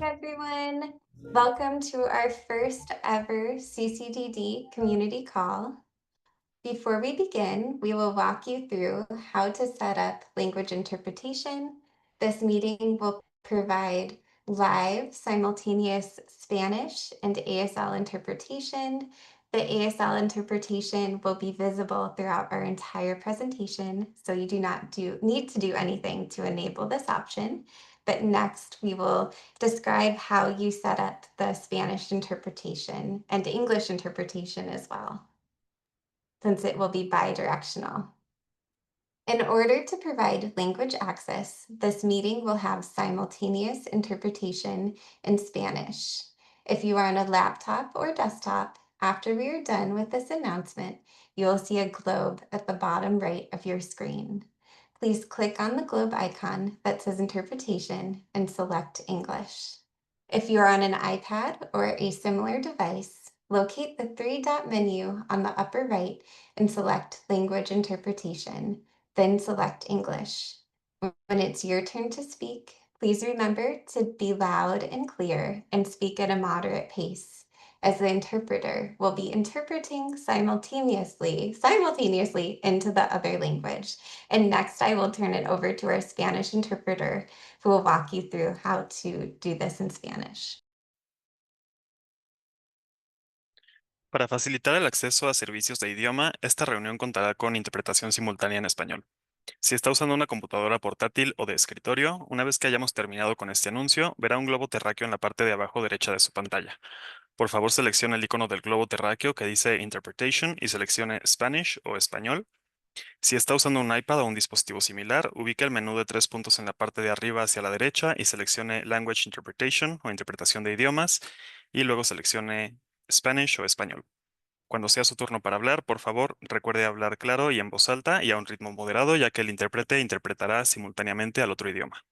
Everyone. Welcome to our first ever CCDD community call. Before we begin, we will walk you through how to set up language interpretation. This meeting will provide live simultaneous Spanish and ASL interpretation. The ASL interpretation will be visible throughout our entire presentation, so you do not need to do anything to enable this option. But next, we will describe how you set up the Spanish interpretation and English interpretation as well, since it will be bidirectional. In order to provide language access, this meeting will have simultaneous interpretation in Spanish. If you are on a laptop or desktop, after we are done with this announcement, you will see a globe at the bottom right of your screen. Please click on the globe icon that says interpretation and select English. If you are on an iPad or a similar device, locate the three-dot menu on the upper right and select language interpretation, then select English. When it's your turn to speak, please remember to be loud and clear and speak at a moderate pace, as the interpreter will be interpreting simultaneously into the other language. And next, I will turn it over to our Spanish interpreter, who will walk you through how to do this in Spanish. Para facilitar el acceso a servicios de idioma, esta reunión contará con interpretación simultánea en español. Si está usando una computadora portátil o de escritorio, una vez que hayamos terminado con este anuncio, verá un globo terráqueo en la parte de abajo derecha de su pantalla. Por favor, seleccione el icono del globo terráqueo que dice Interpretation y seleccione Spanish o Español. Si está usando un iPad o un dispositivo similar, ubique el menú de 3 puntos en la parte de arriba hacia la derecha y seleccione Language Interpretation o Interpretación de idiomas y luego seleccione Spanish o Español. Cuando sea su turno para hablar, por favor, recuerde hablar claro y en voz alta y a un ritmo moderado, ya que el intérprete interpretará simultáneamente al otro idioma.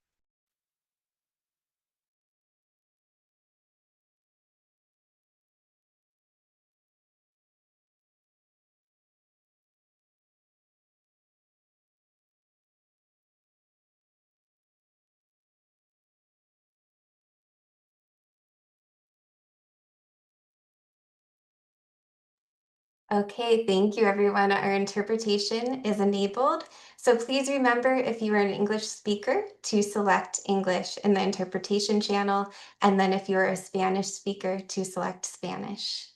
Okay, thank you, everyone. Our interpretation is enabled. So please remember, if you are an English speaker, to select English in the interpretation channel. And then if you're a Spanish speaker, to select Spanish.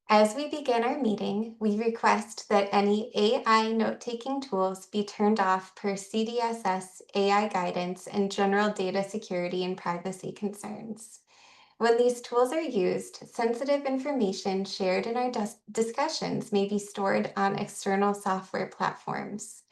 As we begin our meeting, we request that any AI note-taking tools be turned off per CDSS AI guidance and general data security and privacy concerns. When these tools are used, sensitive information shared in our discussions may be stored on external software platforms.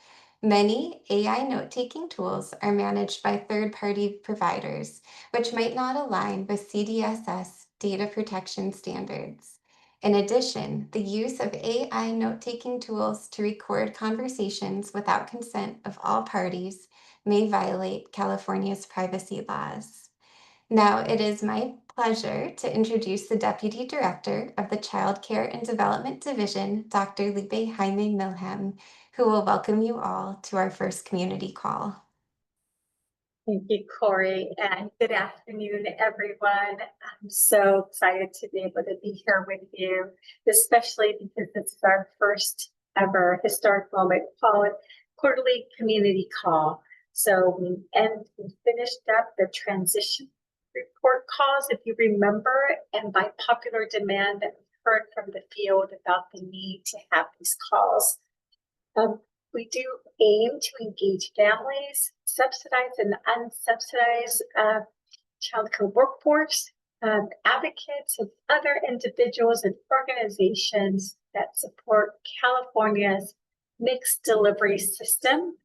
Many AI note-taking tools are managed by third-party providers, which might not align with CDSS data protection standards. In addition, the use of AI note-taking tools to record conversations without consent of all parties may violate California's privacy laws. Now, it is my pleasure to introduce the Deputy Director of the Child Care and Development Division, Dr. Lipe Jaime Milham, who will welcome you all to our first community call. Thank you, Corey, and good afternoon, everyone. I'm so excited to be able to be here with you, especially because this is our first ever historic moment called quarterly community call. So we finished up the transition report calls, if you remember, and by popular demand, that we heard from the field about the need to have these calls. We do aim to engage families, subsidized and unsubsidized childcare workforce, advocates, and other individuals and organizations that support California's mixed delivery system,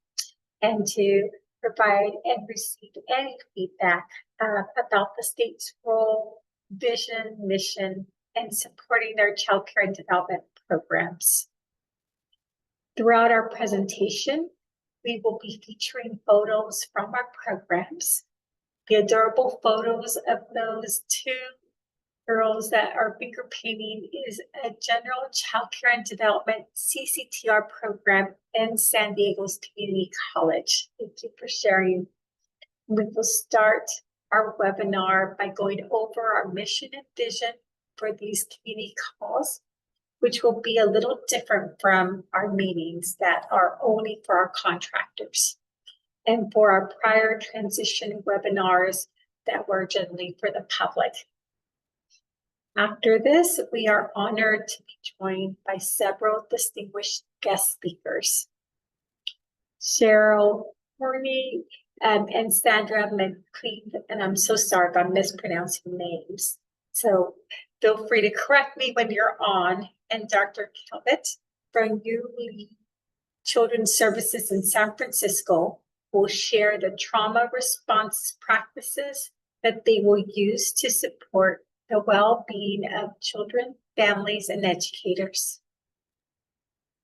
and to provide and receive any feedback about the state's role, vision, mission, and supporting their childcare and development programs. Throughout our presentation, we will be featuring photos from our programs. The adorable photos of those two girls that are finger painting is a general childcare and development CCTR program in San Diego's Community College. Thank you for sharing. We will start our webinar by going over our mission and vision for these community calls, which will be a little different from our meetings that are only for our contractors and for our prior transition webinars that were generally for the public. After this, we are honored to be joined by several distinguished guest speakers. Cheryl Horney and Sandra McLean, and I'm so sorry if I'm mispronouncing names. So feel free to correct me when you're on. And Dr. Calvert from ULE Children's Services in San Francisco will share the trauma response practices that they will use to support the well-being of children, families, and educators.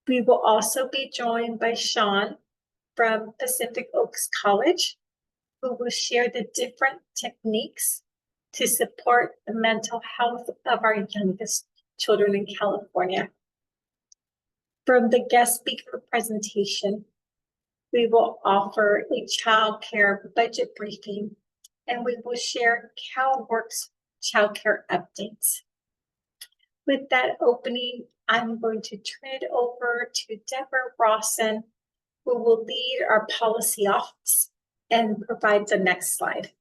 We will also be joined by Sean from Pacific Oaks College, who will share the different techniques to support the mental health of our youngest children in California. From the guest speaker presentation, we will offer a child care budget briefing, and we will share CalWORKS child care updates. With that opening, I'm going to turn it over to Deborah Rawson, who will lead our policy office and provide the next slide.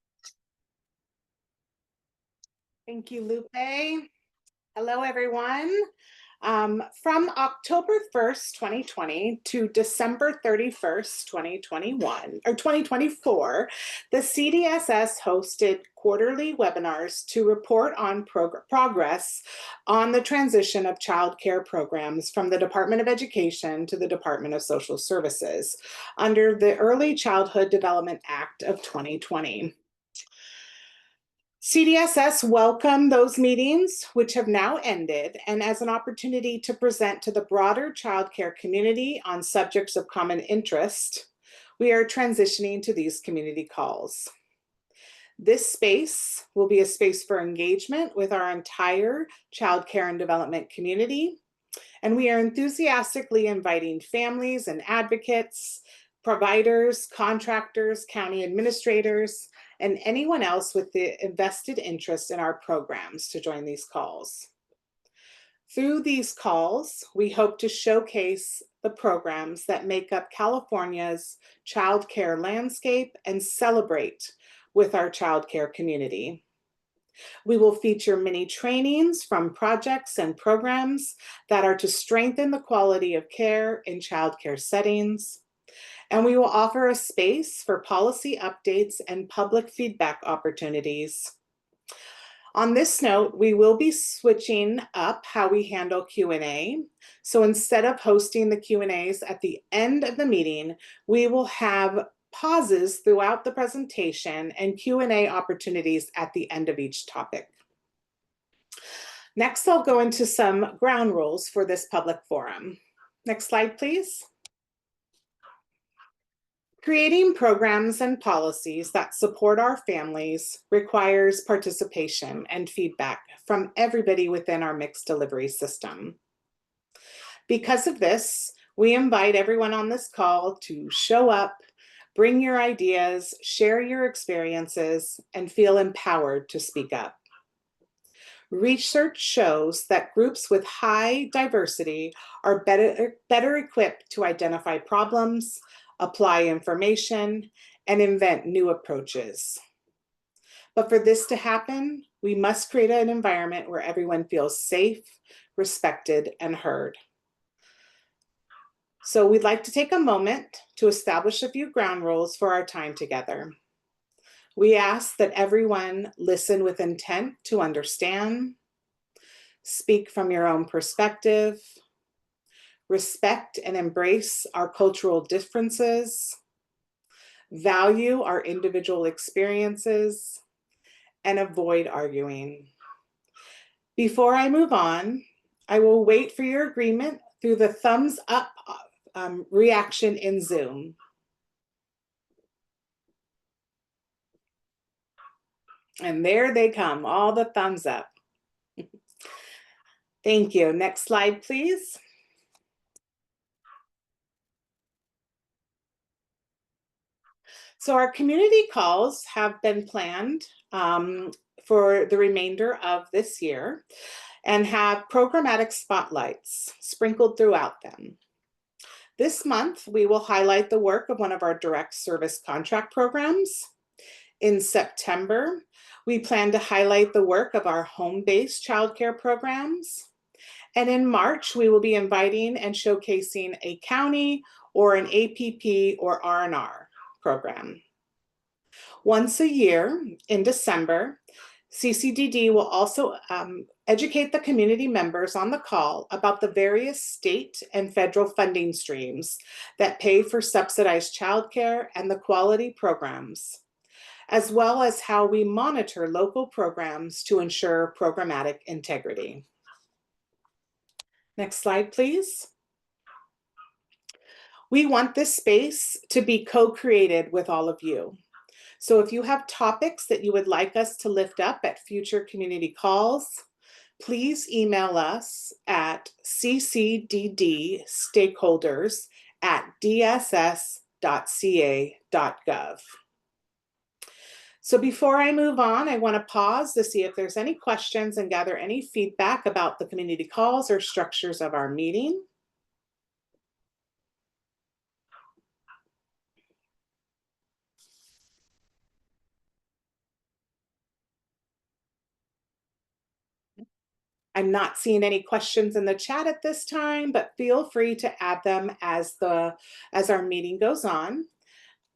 Thank you, Lupe. Hello, everyone. From October 1st, 2020 to December 31st, 2024, the CDSS hosted quarterly webinars to report on progress on the transition of child care programs from the Department of Education to the Department of Social Services under the Early Childhood Development Act of 2020. CDSS welcomed those meetings, which have now ended, and as an opportunity to present to the broader childcare community on subjects of common interest, we are transitioning to these community calls. This space will be a space for engagement with our entire childcare and development community, and we are enthusiastically inviting families and advocates, providers, contractors, county administrators, and anyone else with the invested interest in our programs to join these calls. Through these calls, we hope to showcase the programs that make up California's childcare landscape and celebrate with our childcare community. We will feature many trainings from projects and programs that are to strengthen the quality of care in childcare settings. And we will offer a space for policy updates and public feedback opportunities. On this note, we will be switching up how we handle Q&A. So instead of hosting the Q&As at the end of the meeting, we will have pauses throughout the presentation and Q&A opportunities at the end of each topic. Next, I'll go into some ground rules for this public forum. Next slide, please. Creating programs and policies that support our families requires participation and feedback from everybody within our mixed delivery system. Because of this, we invite everyone on this call to show up, bring your ideas, share your experiences, and feel empowered to speak up. Research shows that groups with high diversity are better equipped to identify problems, apply information, and invent new approaches. But for this to happen, we must create an environment where everyone feels safe, respected, and heard. So we'd like to take a moment to establish a few ground rules for our time together. We ask that everyone listen with intent to understand, speak from your own perspective, respect and embrace our cultural differences, value our individual experiences, and avoid arguing. Before I move on, I will wait for your agreement through the thumbs up reaction in Zoom. And there they come, all the thumbs up. Thank you. Next slide, please. So our community calls have been planned for the remainder of this year and have programmatic spotlights sprinkled throughout them. This month, we will highlight the work of one of our direct service contract programs. In September, we plan to highlight the work of our home-based childcare programs. And in March, we will be inviting and showcasing a county or an APP or R&R program. Once a year in December, CCDD will also educate the community members on the call about the various state and federal funding streams that pay for subsidized childcare and the quality programs, as well as how we monitor local programs to ensure programmatic integrity. Next slide, please. We want this space to be co-created with all of you. So if you have topics that you would like us to lift up at future community calls, please email us at ccddstakeholders@dss.ca.gov. So before I move on, I want to pause to see if there's any questions and gather any feedback about the community calls or structures of our meeting. I'm not seeing any questions in the chat at this time, but feel free to add them as our meeting goes on.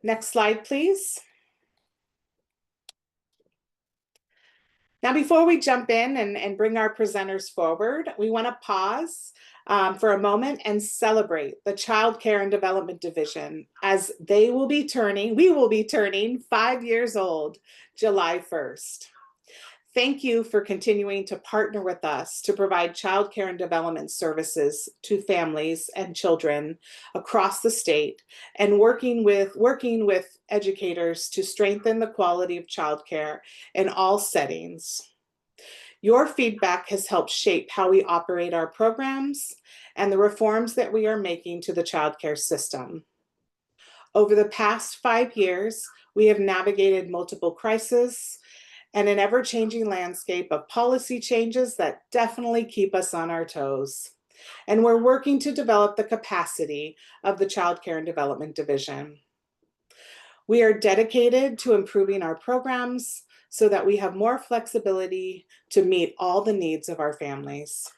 Next slide, please. Now, before we jump in and bring our presenters forward, we want to pause for a moment and celebrate the Child Care and Development Division as we will be turning 5 years old, July 1st. Thank you for continuing to partner with us to provide child care and development services to families and children across the state and working with educators to strengthen the quality of child care in all settings. Your feedback has helped shape how we operate our programs and the reforms that we are making to the child care system. Over the past 5 years, we have navigated multiple crises and an ever-changing landscape of policy changes that definitely keep us on our toes. And we're working to develop the capacity of the Child Care and Development Division. We are dedicated to improving our programs so that we have more flexibility to meet all the needs of our families.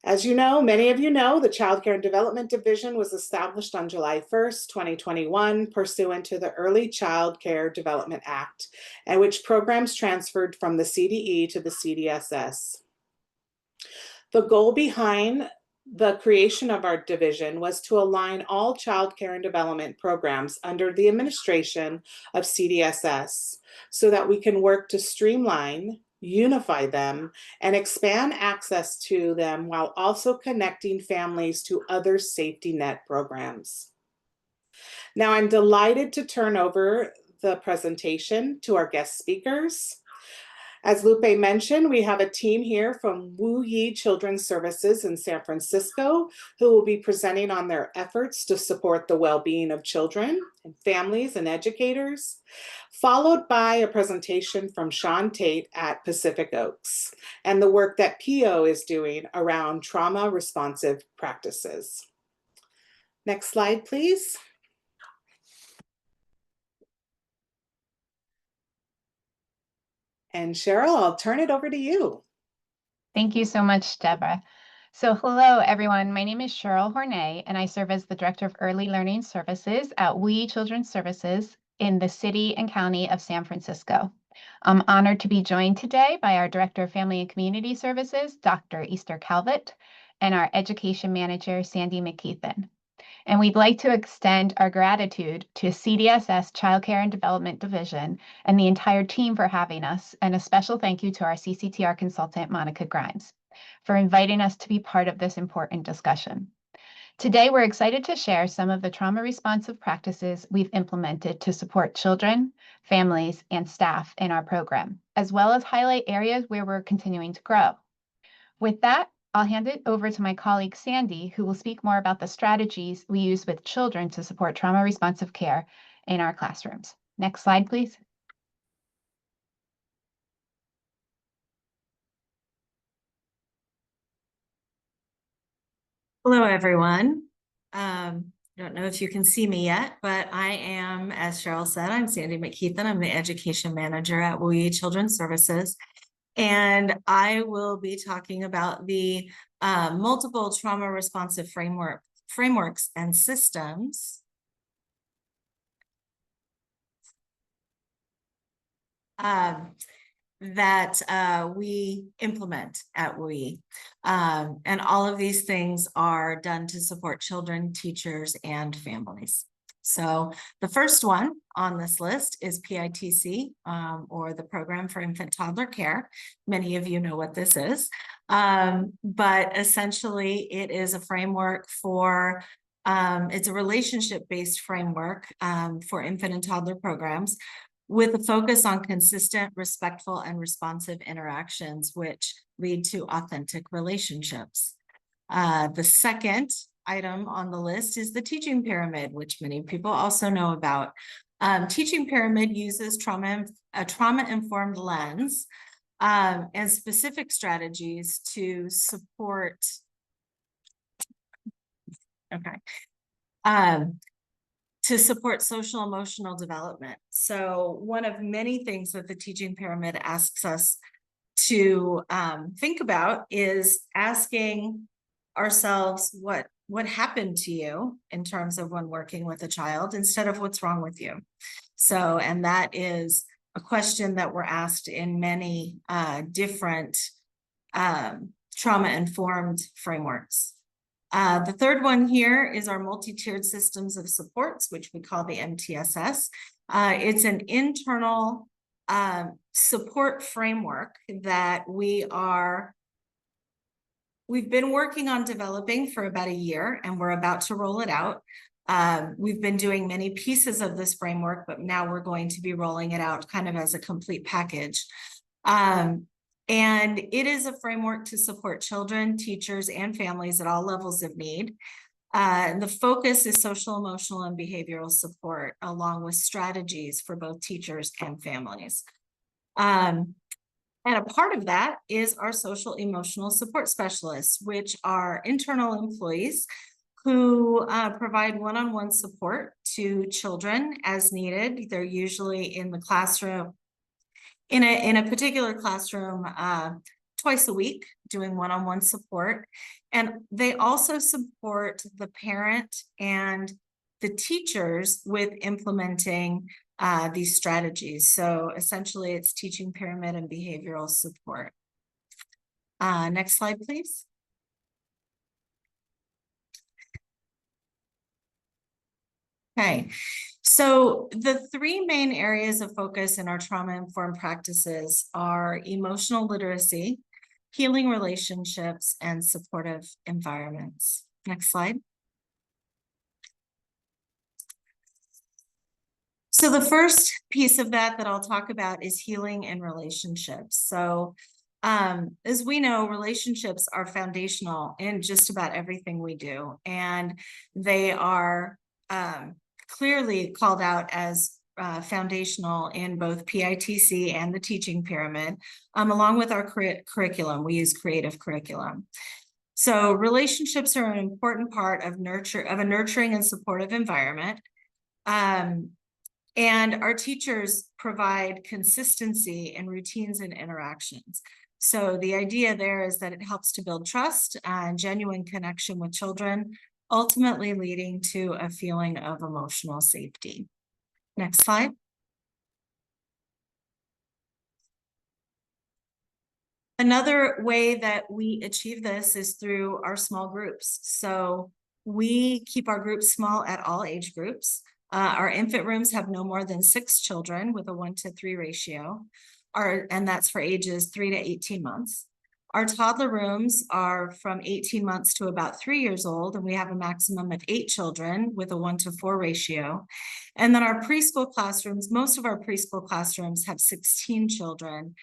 As you know, many of you know, the Child Care and Development Division was established on July 1st, 2021, pursuant to the Early Child Care Development Act, and which programs transferred from the CDE to the CDSS. The goal behind the creation of our division was to align all child care and development programs under the administration of CDSS so that we can work to streamline, unify them, and expand access to them while also connecting families to other safety net programs. Now, I'm delighted to turn over the presentation to our guest speakers. As Lupe mentioned, we have a team here from Wu Yi Children's Services in San Francisco who will be presenting on their efforts to support the well-being of children and families and educators, followed by a presentation from Sean Tate at Pacific Oaks and the work that PO is doing around trauma-responsive practices. Next slide, please. And Cheryl, I'll turn it over to you. Thank you so much, Deborah. So hello, everyone. My name is Cheryl Hornay, and I serve as the Director of Early Learning Services at Wu Yi Children's Services in the City and County of San Francisco. I'm honored to be joined today by our Director of Family and Community Services, Dr. Easter Calvert, and our Education Manager, Sandy McKeithen. And we'd like to extend our gratitude to CDSS Child Care and Development Division and the entire team for having us, and a special thank you to our CCTR consultant, Monica Grimes, for inviting us to be part of this important discussion. Today, we're excited to share some of the trauma-responsive practices we've implemented to support children, families, and staff in our program, as well as highlight areas where we're continuing to grow. With that, I'll hand it over to my colleague, Sandy, who will speak more about the strategies we use with children to support trauma-responsive care in our classrooms. Next slide, please. Hello, everyone. I don't know if you can see me yet, but I am, as Cheryl said, I'm Sandy McKeithen. I'm the education manager at WUI Children's Services. And I will be talking about the multiple trauma responsive frameworks and systems that we implement at WUI. And all of these things are done to support children, teachers, and families. So the first one on this list is PITC, or the Program for Infant Toddler Care. Many of you know what this is, but essentially it is a framework for it's a relationship-based framework for infant and toddler programs, with a focus on consistent, respectful, and responsive interactions, which lead to authentic relationships. The second item on the list is the teaching pyramid, which many people also know about. Teaching pyramid uses a trauma-informed lens and specific strategies to support, to support social emotional development. So one of many things that the teaching pyramid asks us to think about is asking ourselves what happened to you in terms of when working with a child, instead of what's wrong with you. So, and that is a question that we're asked in many different trauma-informed frameworks. The third one here is our multi-tiered systems of supports, which we call the MTSS. It's an internal support framework that we've been working on developing for about a year, and we're about to roll it out. We've been doing many pieces of this framework, but now we're going to be rolling it out kind of as a complete package. And it is a framework to support children, teachers, and families at all levels of need. And the focus is social, emotional, and behavioral support, along with strategies for both teachers and families. And a part of that is our social emotional support specialists, which are internal employees who provide one-on-one support to children as needed. They're usually in the classroom, in a particular classroom twice a week, doing one-on-one support. And they also support the parent and the teachers with implementing these strategies. So essentially it's teaching pyramid and behavioral support. Next slide, please. Okay, so the three main areas of focus in our trauma-informed practices are emotional literacy, healing relationships, and supportive environments. Next slide. So the first piece of that I'll talk about is healing and relationships. So as we know, relationships are foundational in just about everything we do, and they are clearly called out as foundational in both PITC and the teaching pyramid, along with our curriculum. We use creative curriculum. So relationships are an important part of a nurturing and supportive environment. And our teachers provide consistency in routines and interactions. So the idea there is that it helps to build trust and genuine connection with children, ultimately leading to a feeling of emotional safety. Next slide. Another way that we achieve this is through our small groups. So we keep our groups small at all age groups. Our infant rooms have no more than 6 children with a 1-to-3 ratio, and that's for ages 3 to 18 months. Our toddler rooms are from 18 months to about 3 years old, and we have a maximum of 8 children with a 1-to-4 ratio. And then our preschool classrooms, most of our preschool classrooms have 16 children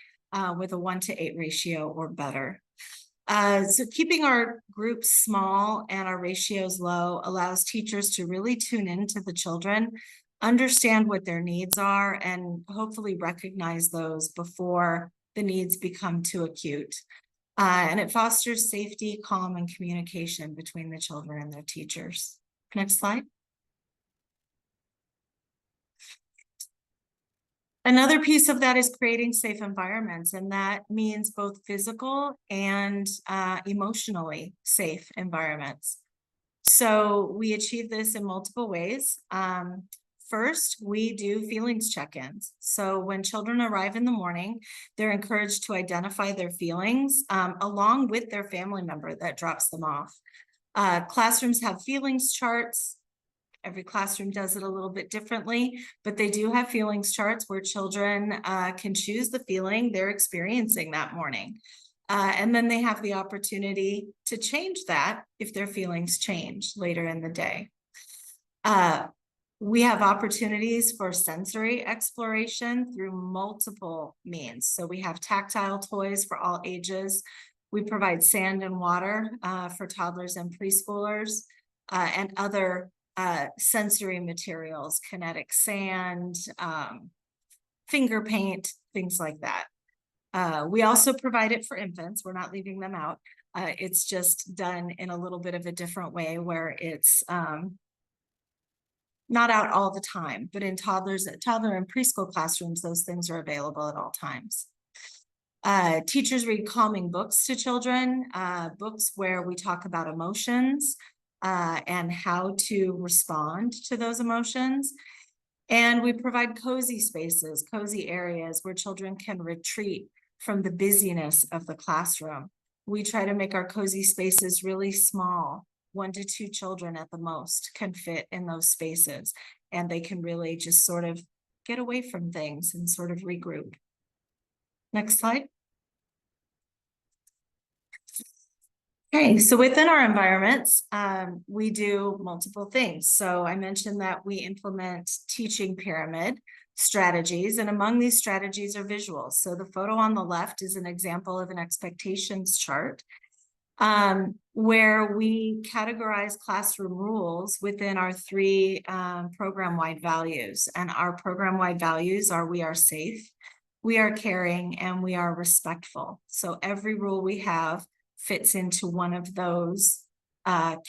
with a 1-to-8 ratio or better. So keeping our groups small and our ratios low allows teachers to really tune into the children understand what their needs are, and hopefully recognize those before the needs become too acute. And it fosters safety, calm, and communication between the children and their teachers. Next slide. Another piece of that is creating safe environments, and that means both physical and emotionally safe environments. So we achieve this in multiple ways. First, we do feelings check-ins. So when children arrive in the morning, they're encouraged to identify their feelings along with their family member that drops them off. Classrooms have feelings charts. Every classroom does it a little bit differently, but they do have feelings charts where children can choose the feeling they're experiencing that morning. And then they have the opportunity to change that if their feelings change later in the day. We have opportunities for sensory exploration through multiple means. So we have tactile toys for all ages. We provide sand and water for toddlers and preschoolers, and other sensory materials, kinetic sand, finger paint, things like that. We also provide it for infants. We're not leaving them out. It's just done in a little bit of a different way where it's not out all the time, but in toddler and preschool classrooms, those things are available at all times. Teachers read calming books to children, books where we talk about emotions and how to respond to those emotions. And we provide cozy spaces, cozy areas where children can retreat from the busyness of the classroom. We try to make our cozy spaces really small. 1 to 2 children at the most can fit in those spaces, and they can really just sort of get away from things and sort of regroup. Next slide. Okay, so within our environments, we do multiple things. So I mentioned that we implement teaching pyramid strategies, and among these strategies are visuals. So the photo on the left is an example of an expectations chart, where we categorize classroom rules within our 3 program-wide values. And our program-wide values are: we are safe, we are caring, and we are respectful. So every rule we have fits into one of those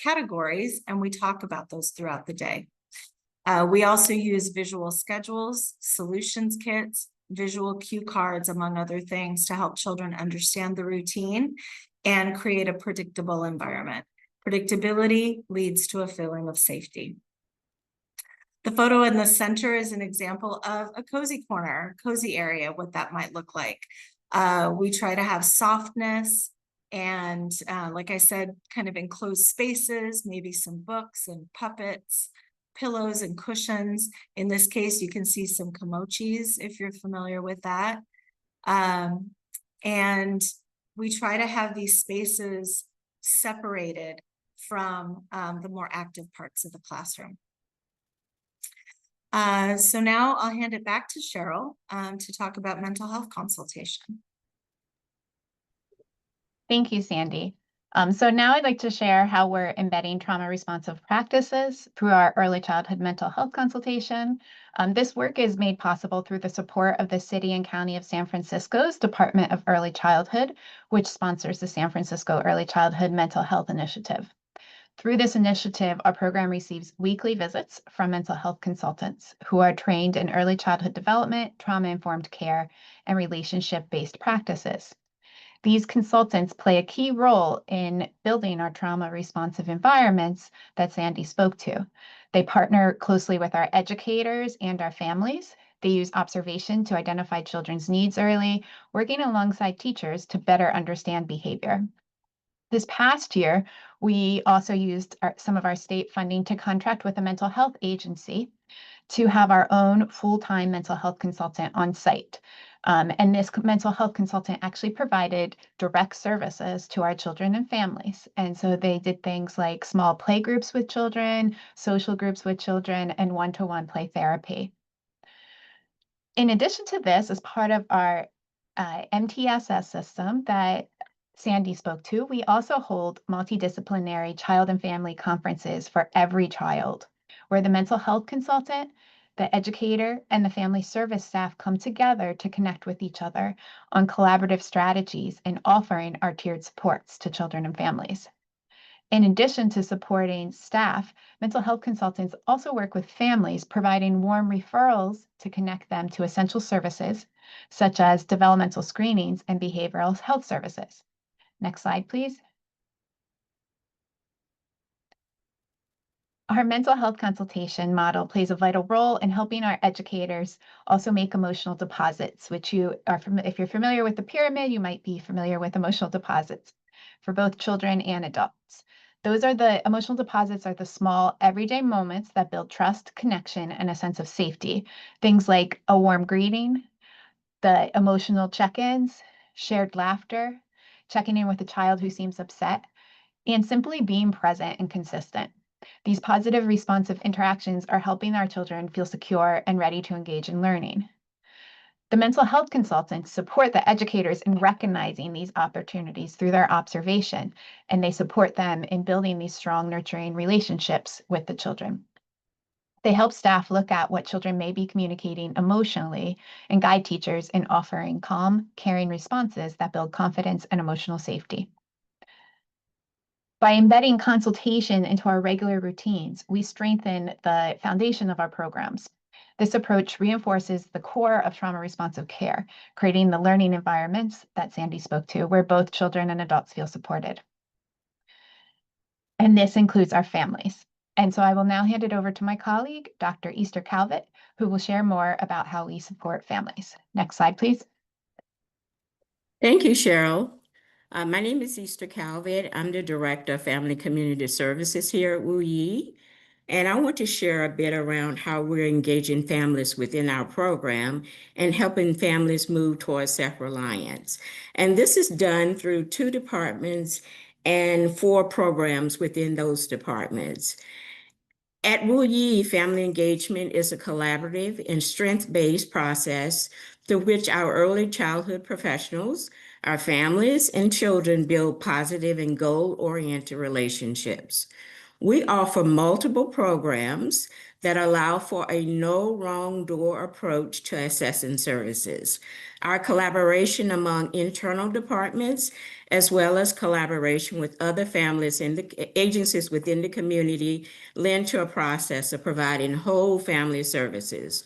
categories, and we talk about those throughout the day. We also use visual schedules, solutions kits, visual cue cards, among other things, to help children understand the routine and create a predictable environment. Predictability leads to a feeling of safety. The photo in the center is an example of a cozy corner, cozy area, what that might look like. We try to have softness and, like I said, kind of enclosed spaces, maybe some books and puppets, pillows and cushions. In this case, you can see some komochis if you're familiar with that. And we try to have these spaces separated from the more active parts of the classroom. So now I'll hand it back to Cheryl to talk about mental health consultation. Thank you, Sandy. So now I'd like to share how we're embedding trauma responsive practices through our early childhood mental health consultation. This work is made possible through the support of the City and County of San Francisco's Department of Early Childhood, which sponsors the San Francisco Early Childhood Mental Health Initiative. Through this initiative, our program receives weekly visits from mental health consultants who are trained in early childhood development, trauma-informed care, and relationship-based practices. These consultants play a key role in building our trauma responsive environments that Sandy spoke to. They partner closely with our educators and our families. They use observation to identify children's needs early, working alongside teachers to better understand behavior. This past year, we also used some of our state funding to contract with a mental health agency to have our own full-time mental health consultant on site. And this mental health consultant actually provided direct services to our children and families. And so they did things like small play groups with children, social groups with children, and one-to-one play therapy. In addition to this, as part of our MTSS system that Sandy spoke to, we also hold multidisciplinary child and family conferences for every child, where the mental health consultant The educator and the family service staff come together to connect with each other on collaborative strategies and offering our tiered supports to children and families. In addition to supporting staff, mental health consultants also work with families, providing warm referrals to connect them to essential services, such as developmental screenings and behavioral health services. Next slide, please. Our mental health consultation model plays a vital role in helping our educators also make emotional deposits, which if you're familiar with the pyramid, you might be familiar with emotional deposits for both children and adults. The emotional deposits are the small everyday moments that build trust, connection, and a sense of safety. Things like a warm greeting, the emotional check-ins, shared laughter, checking in with a child who seems upset, and simply being present and consistent. These positive responsive interactions are helping our children feel secure and ready to engage in learning. The mental health consultants support the educators in recognizing these opportunities through their observation, and they support them in building these strong, nurturing relationships with the children. They help staff look at what children may be communicating emotionally and guide teachers in offering calm, caring responses that build confidence and emotional safety. By embedding consultation into our regular routines, we strengthen the foundation of our programs. This approach reinforces the core of trauma responsive care, creating the learning environments that Sandy spoke to, where both children and adults feel supported. And this includes our families. And so I will now hand it over to my colleague, Dr. Easter Calvert, who will share more about how we support families. Next slide, please. Thank you, Cheryl. My name is Easter Calvert. I'm the Director of Family Community Services here at Wu Yi. And I want to share a bit around how we're engaging families within our program and helping families move towards self-reliance. And this is done through 2 departments and 4 programs within those departments. At Wu Yi, family engagement is a collaborative and strength-based process through which our early childhood professionals, our families, and children build positive and goal-oriented relationships. We offer multiple programs that allow for a no wrong door approach to assessing services. Our collaboration among internal departments, as well as collaboration with other families and the agencies within the community, lend to a process of providing whole family services.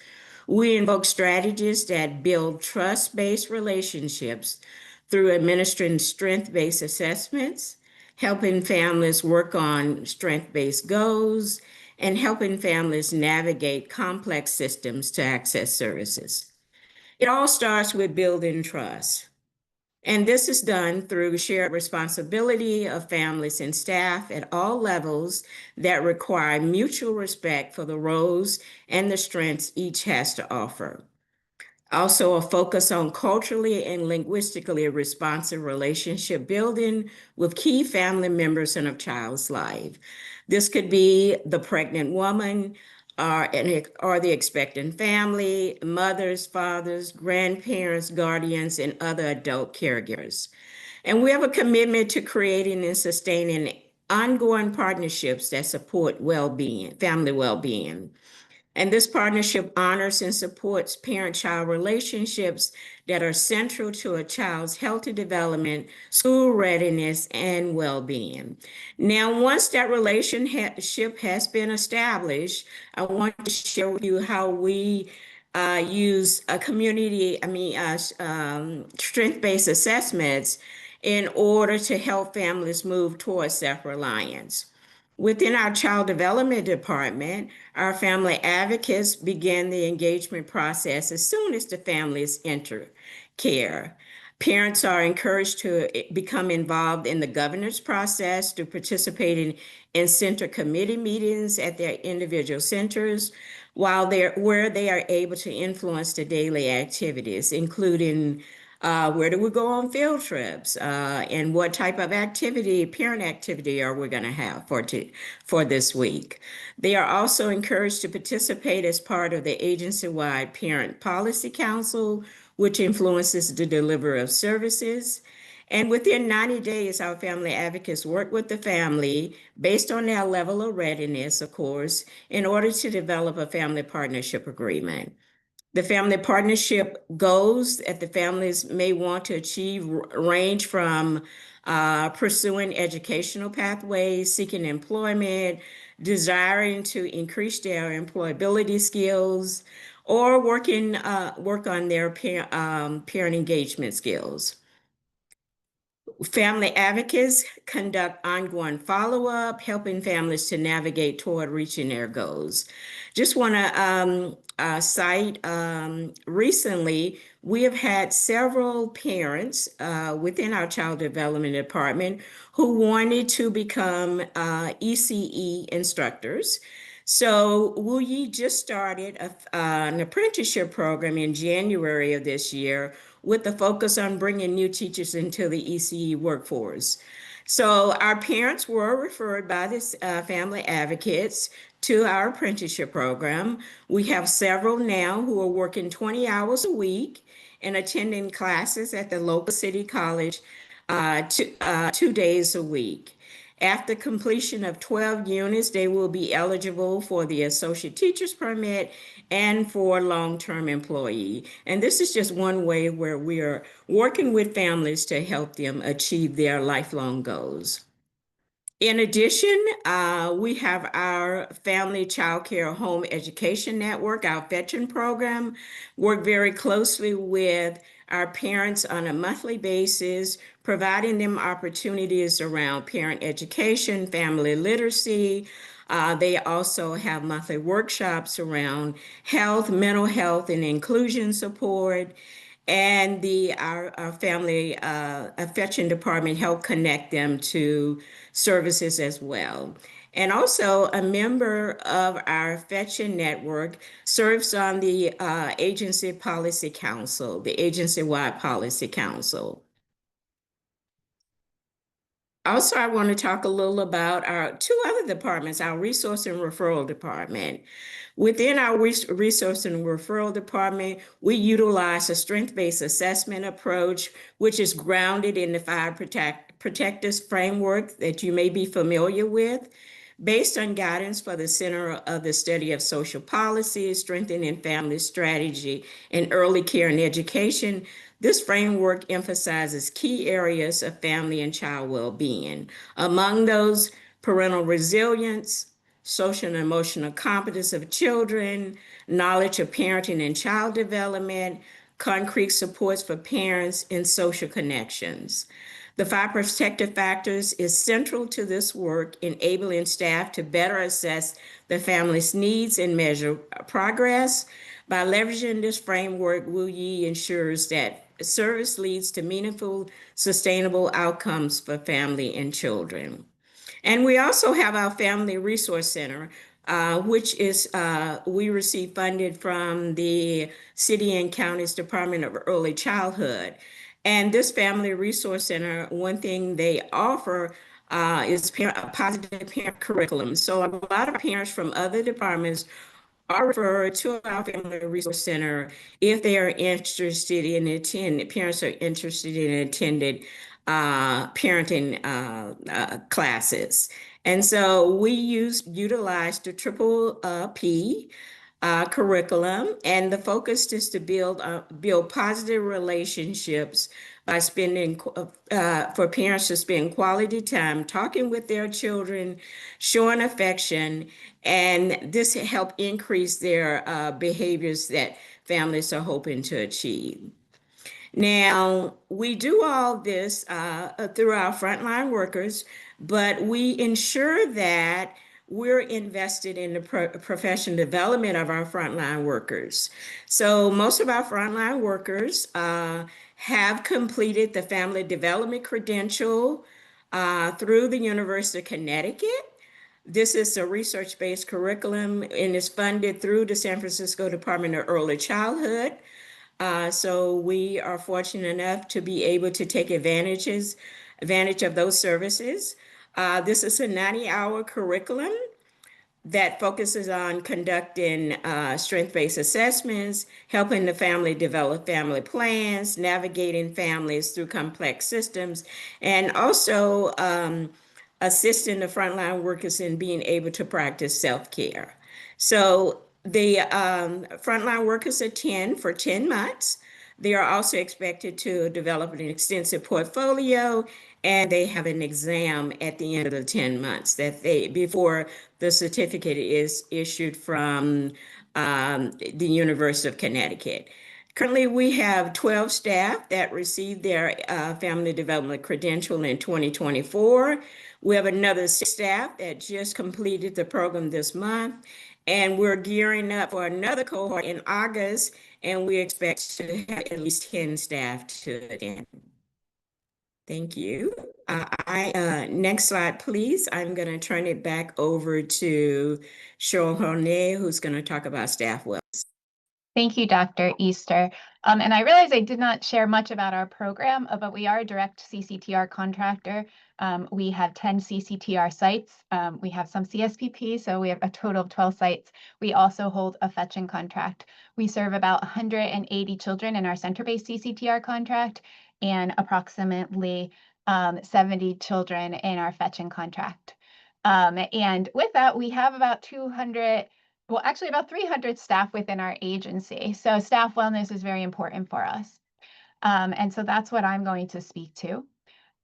We invoke strategies that build trust-based relationships through administering strength-based assessments, helping families work on strength-based goals, and helping families navigate complex systems to access services. It all starts with building trust. And this is done through shared responsibility of families and staff at all levels that require mutual respect for the roles and the strengths each has to offer. Also, a focus on culturally and linguistically responsive relationship building with key family members in a child's life. This could be the pregnant woman or the expectant family, mothers, fathers, grandparents, guardians, and other adult caregivers. And we have a commitment to creating and sustaining ongoing partnerships that support well-being, family well-being. And this partnership honors and supports parent-child relationships that are central to a child's healthy development, school readiness, and well-being. Now, once that relationship has been established, I want to share with you how we use a strength-based assessments in order to help families move towards self-reliance. Within our child development department, our family advocates begin the engagement process as soon as the families enter care. Parents are encouraged to become involved in the governance process through participating in center committee meetings at their individual centers, where they are able to influence the daily activities, including where do we go on field trips, and what type of parent activity are we going to have for this week. They are also encouraged to participate as part of the agency-wide Parent Policy Council, which influences the delivery of services. And within 90 days, our family advocates work with the family based on their level of readiness, of course, in order to develop a family partnership agreement. The family partnership goals that the families may want to achieve range from pursuing educational pathways, seeking employment, desiring to increase their employability skills, or work on their parent engagement skills. Family advocates conduct ongoing follow-up, helping families to navigate toward reaching their goals. Just want to cite recently, we have had several parents within our child development department who wanted to become ECE instructors. So Wu Yi just started an apprenticeship program in January of this year with the focus on bringing new teachers into the ECE workforce. So our parents were referred by this family advocates to our apprenticeship program. We have several now who are working 20 hours a week and attending classes at the local city college 2 days a week. After completion of 12 units, they will be eligible for the associate teacher's permit and for long-term employee. And this is just one way where we are working with families to help them achieve their lifelong goals. In addition, we have our Family Child Care Home Education Network, our veteran program, work very closely with our parents on a monthly basis, providing them opportunities around parent education, family literacy. They also have monthly workshops around health, mental health, and inclusion support. And our family veteran department help connect them to services as well. And also a member of our veteran network serves on the Agency Policy Council, the agency-wide policy council. Also, I want to talk a little about our two other departments, our resource and referral department. Within our resource and referral department, we utilize a strength-based assessment approach, which is grounded in the 5 protectives framework that you may be familiar with. Based on guidance for the Center of the Study of Social Policy, Strengthening Family Strategy in Early Care and Education, this framework emphasizes key areas of family and child well-being. Among those, parental resilience, social and emotional competence of children, knowledge of parenting and child development, concrete supports for parents, and social connections. The 5 protective factors is central to this work, enabling staff to better assess the family's needs and measure progress. By leveraging this framework, Wu Yi ensures that service leads to meaningful, sustainable outcomes for family and children. And we also have our Family Resource Center, which is, we receive funded from the City and County's Department of Early Childhood. And this Family Resource Center, one thing they offer is a positive parent curriculum. So a lot of parents from other departments are referred to our Family Resource Center if they are interested in attending, parents are interested in attending parenting classes. And so we utilize the Triple P curriculum, and the focus is to build positive relationships by spending for parents to spend quality time talking with their children, showing affection, and this help increase their behaviors that families are hoping to achieve. Now, we do all this through our frontline workers, but we ensure that we're invested in the professional development of our frontline workers. So most of our frontline workers have completed the family development credential through the University of Connecticut. This is a research-based curriculum and is funded through the San Francisco Department of Early Childhood. So we are fortunate enough to be able to take advantage of those services. This is a 90-hour curriculum that focuses on conducting strength-based assessments, helping the family develop family plans, navigating families through complex systems, and also assisting the frontline workers in being able to practice self-care. So the frontline workers attend for 10 months. They are also expected to develop an extensive portfolio, and they have an exam at the end of the 10 months before the certificate is issued from the University of Connecticut. Currently, we have 12 staff that received their family development credential in 2024. We have another 6 staff that just completed the program this month, and we're gearing up for another cohort in August, and we expect to have at least 10 staff to attend. Thank you. Next slide, please. I'm going to turn it back over to Cheryl Horne, who's going to talk about staff wellness. Thank you, Dr. Easter. And I realize I did not share much about our program, but we are a direct CCTR contractor. We have 10 CCTR sites. We have some CSPP, so we have a total of 12 sites. We also hold a fetching contract. We serve about 180 children in our center-based CCTR contract and approximately 70 children in our fetching contract. And with that, we have about 300 staff within our agency. So staff wellness is very important for us. And so that's what I'm going to speak to.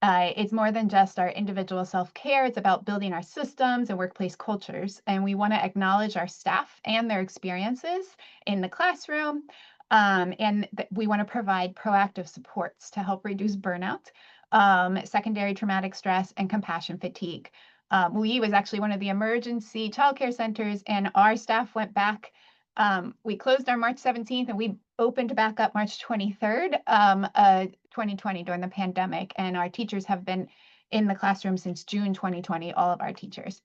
It's more than just our individual self-care. It's about building our systems and workplace cultures. And we want to acknowledge our staff and their experiences in the classroom. We want to provide proactive supports to help reduce burnout, secondary traumatic stress, and compassion fatigue. WUYI was actually one of the emergency childcare centers, and our staff went back. We closed on March 17th, and we opened back up March 23rd, 2020 during the pandemic. And our teachers have been in the classroom since June 2020, all of our teachers.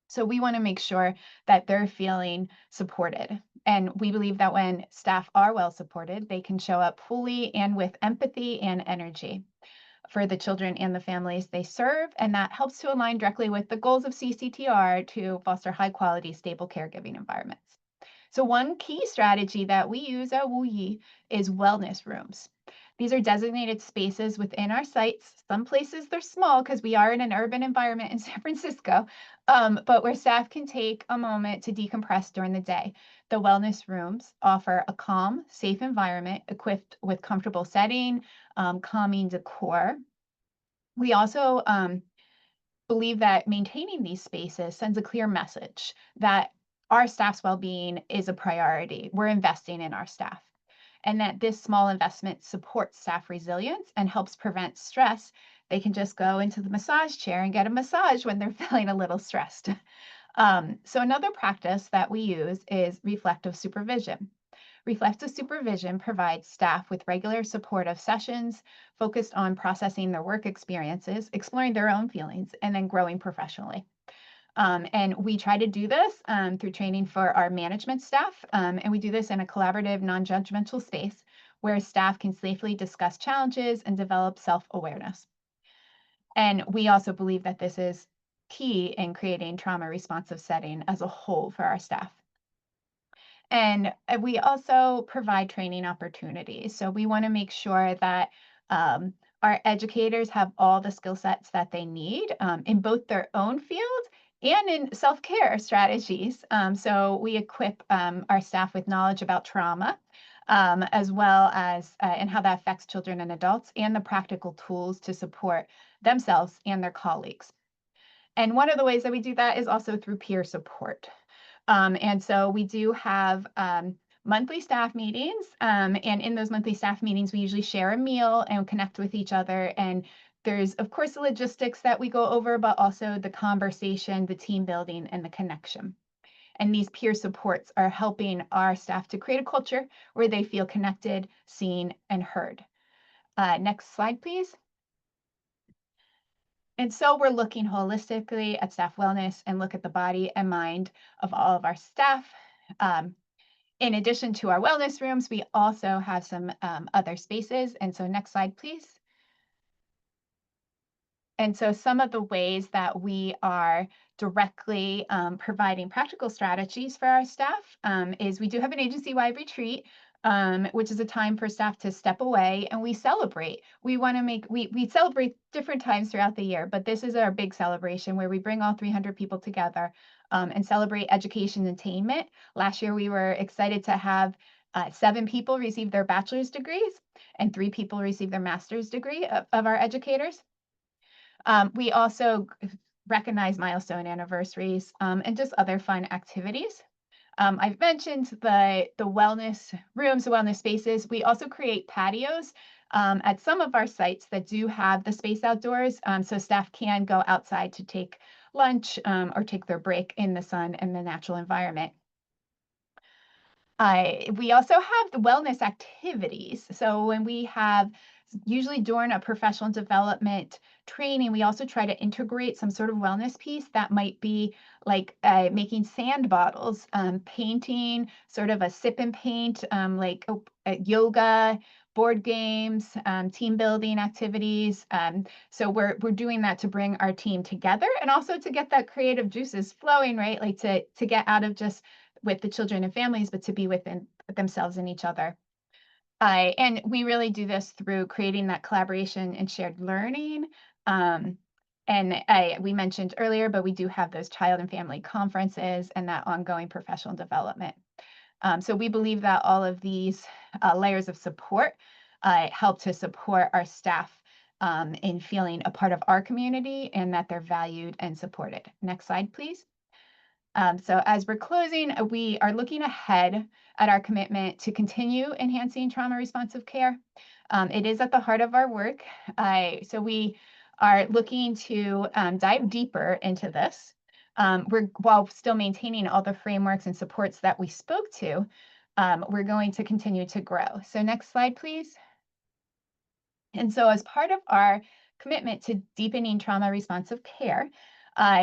So we want to make sure that they're feeling supported. And we believe that when staff are well supported, they can show up fully and with empathy and energy for the children and the families they serve, and that helps to align directly with the goals of CCTR to foster high quality, stable caregiving environments. So one key strategy that we use at WUYI is wellness rooms. These are designated spaces within our sites. Some places they're small because we are in an urban environment in San Francisco, but where staff can take a moment to decompress during the day. The wellness rooms offer a calm, safe environment equipped with comfortable setting, calming decor. We also believe that maintaining these spaces sends a clear message that our staff's well-being is a priority. We're investing in our staff, and that this small investment supports staff resilience and helps prevent stress. They can just go into the massage chair and get a massage when they're feeling a little stressed. So another practice that we use is reflective supervision. Reflective supervision provides staff with regular supportive sessions focused on processing their work experiences, exploring their own feelings, and then growing professionally. And we try to do this through training for our management staff. And we do this in a collaborative, non-judgmental space where staff can safely discuss challenges and develop self-awareness. And we also believe that this is key in creating trauma responsive setting as a whole for our staff. And we also provide training opportunities. So we want to make sure that our educators have all the skill sets that they need in both their own field and in self-care strategies. So we equip our staff with knowledge about trauma, as well as and how that affects children and adults, and the practical tools to support themselves and their colleagues. And one of the ways that we do that is also through peer support. And so we do have monthly staff meetings, and in those monthly staff meetings, we usually share a meal and connect with each other. And there's, of course, the logistics that we go over, but also the conversation, the team building, and the connection. And these peer supports are helping our staff to create a culture where they feel connected, seen, and heard. Next slide, please. And so we're looking holistically at staff wellness and look at the body and mind of all of our staff. In addition to our wellness rooms, we also have some other spaces. And so next slide, please. And so some of the ways that we are directly providing practical strategies for our staff is we do have an agency-wide retreat, which is a time for staff to step away and we celebrate. We want to we celebrate different times throughout the year, but this is our big celebration where we bring all 300 people together and celebrate education attainment. Last year, we were excited to have 7 people receive their bachelor's degrees and 3 people receive their master's degree of our educators. We also recognize milestone anniversaries and just other fun activities. I've mentioned the wellness rooms, the wellness spaces. We also create patios at some of our sites that do have the space outdoors, so staff can go outside to take lunch or take their break in the sun and the natural environment. We also have the wellness activities. So when we have, usually during a professional development training, we also try to integrate some sort of wellness piece that might be like making sand bottles, painting, sort of a sip and paint, like yoga, board games, team building activities. So we're doing that to bring our team together and also to get that creative juices flowing, right? Like to get out of just with the children and families, but to be within themselves and each other. And we really do this through creating that collaboration and shared learning. We mentioned earlier, but we do have those child and family conferences and that ongoing professional development. So we believe that all of these layers of support help to support our staff in feeling a part of our community and that they're valued and supported. Next slide, please. So as we're closing, we are looking ahead at our commitment to continue enhancing trauma responsive care. It is at the heart of our work. So we are looking to dive deeper into this. While still maintaining all the frameworks and supports that we spoke to, we're going to continue to grow. So next slide, please. And so as part of our commitment to deepening trauma responsive care,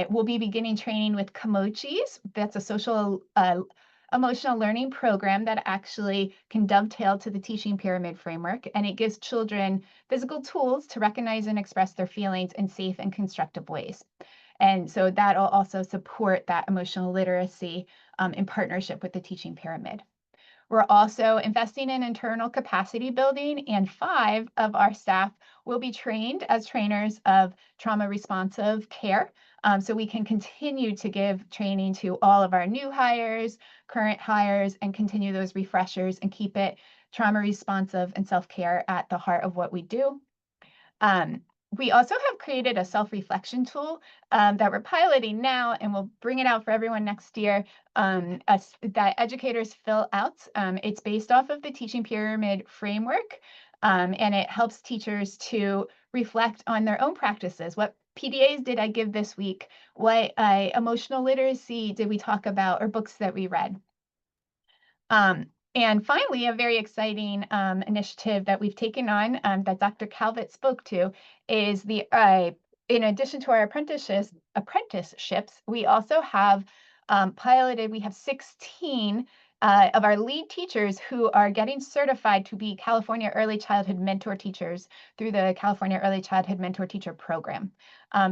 we'll be beginning training with Komochis. That's a social emotional learning program that actually can dovetail to the teaching pyramid framework, and it gives children physical tools to recognize and express their feelings in safe and constructive ways. And so that'll also support that emotional literacy in partnership with the teaching pyramid. We're also investing in internal capacity building, and 5 of our staff will be trained as trainers of trauma responsive care. So we can continue to give training to all of our new hires, current hires, and continue those refreshers and keep it trauma responsive and self-care at the heart of what we do. We also have created a self-reflection tool that we're piloting now, and we'll bring it out for everyone next year, that educators fill out. It's based off of the teaching pyramid framework, and it helps teachers to reflect on their own practices. What PDAs did I give this week? What emotional literacy did we talk about, or books that we read? And finally, a very exciting initiative that we've taken on that Dr. Calvert spoke to is the, in addition to our apprenticeships, we also have piloted, we have 16 of our lead teachers who are getting certified to be California Early Childhood Mentor Teachers through the California Early Childhood Mentor Teacher Program.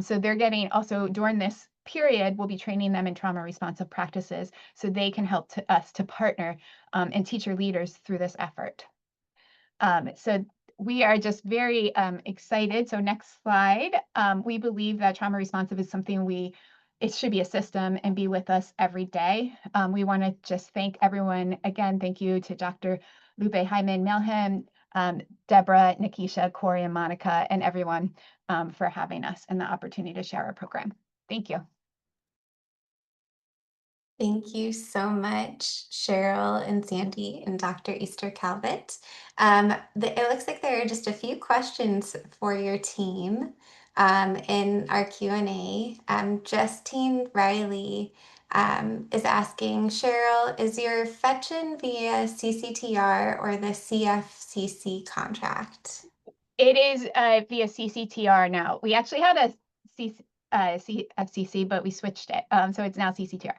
So they're getting also during this period, we'll be training them in trauma responsive practices so they can help us to partner and teacher leaders through this effort. So we are just very excited. So next slide. We believe that trauma responsive is something it should be a system and be with us every day. We want to just thank everyone. Again, thank you to Dr. Lupe Hyman Melhem, Deborah, Nikisha, Corey, and Monica, and everyone for having us and the opportunity to share our program. Thank you. Thank you so much, Cheryl and Sandy and Dr. Easter Calvert. It looks like there are just a few questions for your team in our Q&A. Justine Riley is asking, Cheryl, is your fetch-in via CCTR or the CFCC contract? It is via CCTR now. We actually had a CFCC, but we switched it. So it's now CCTR.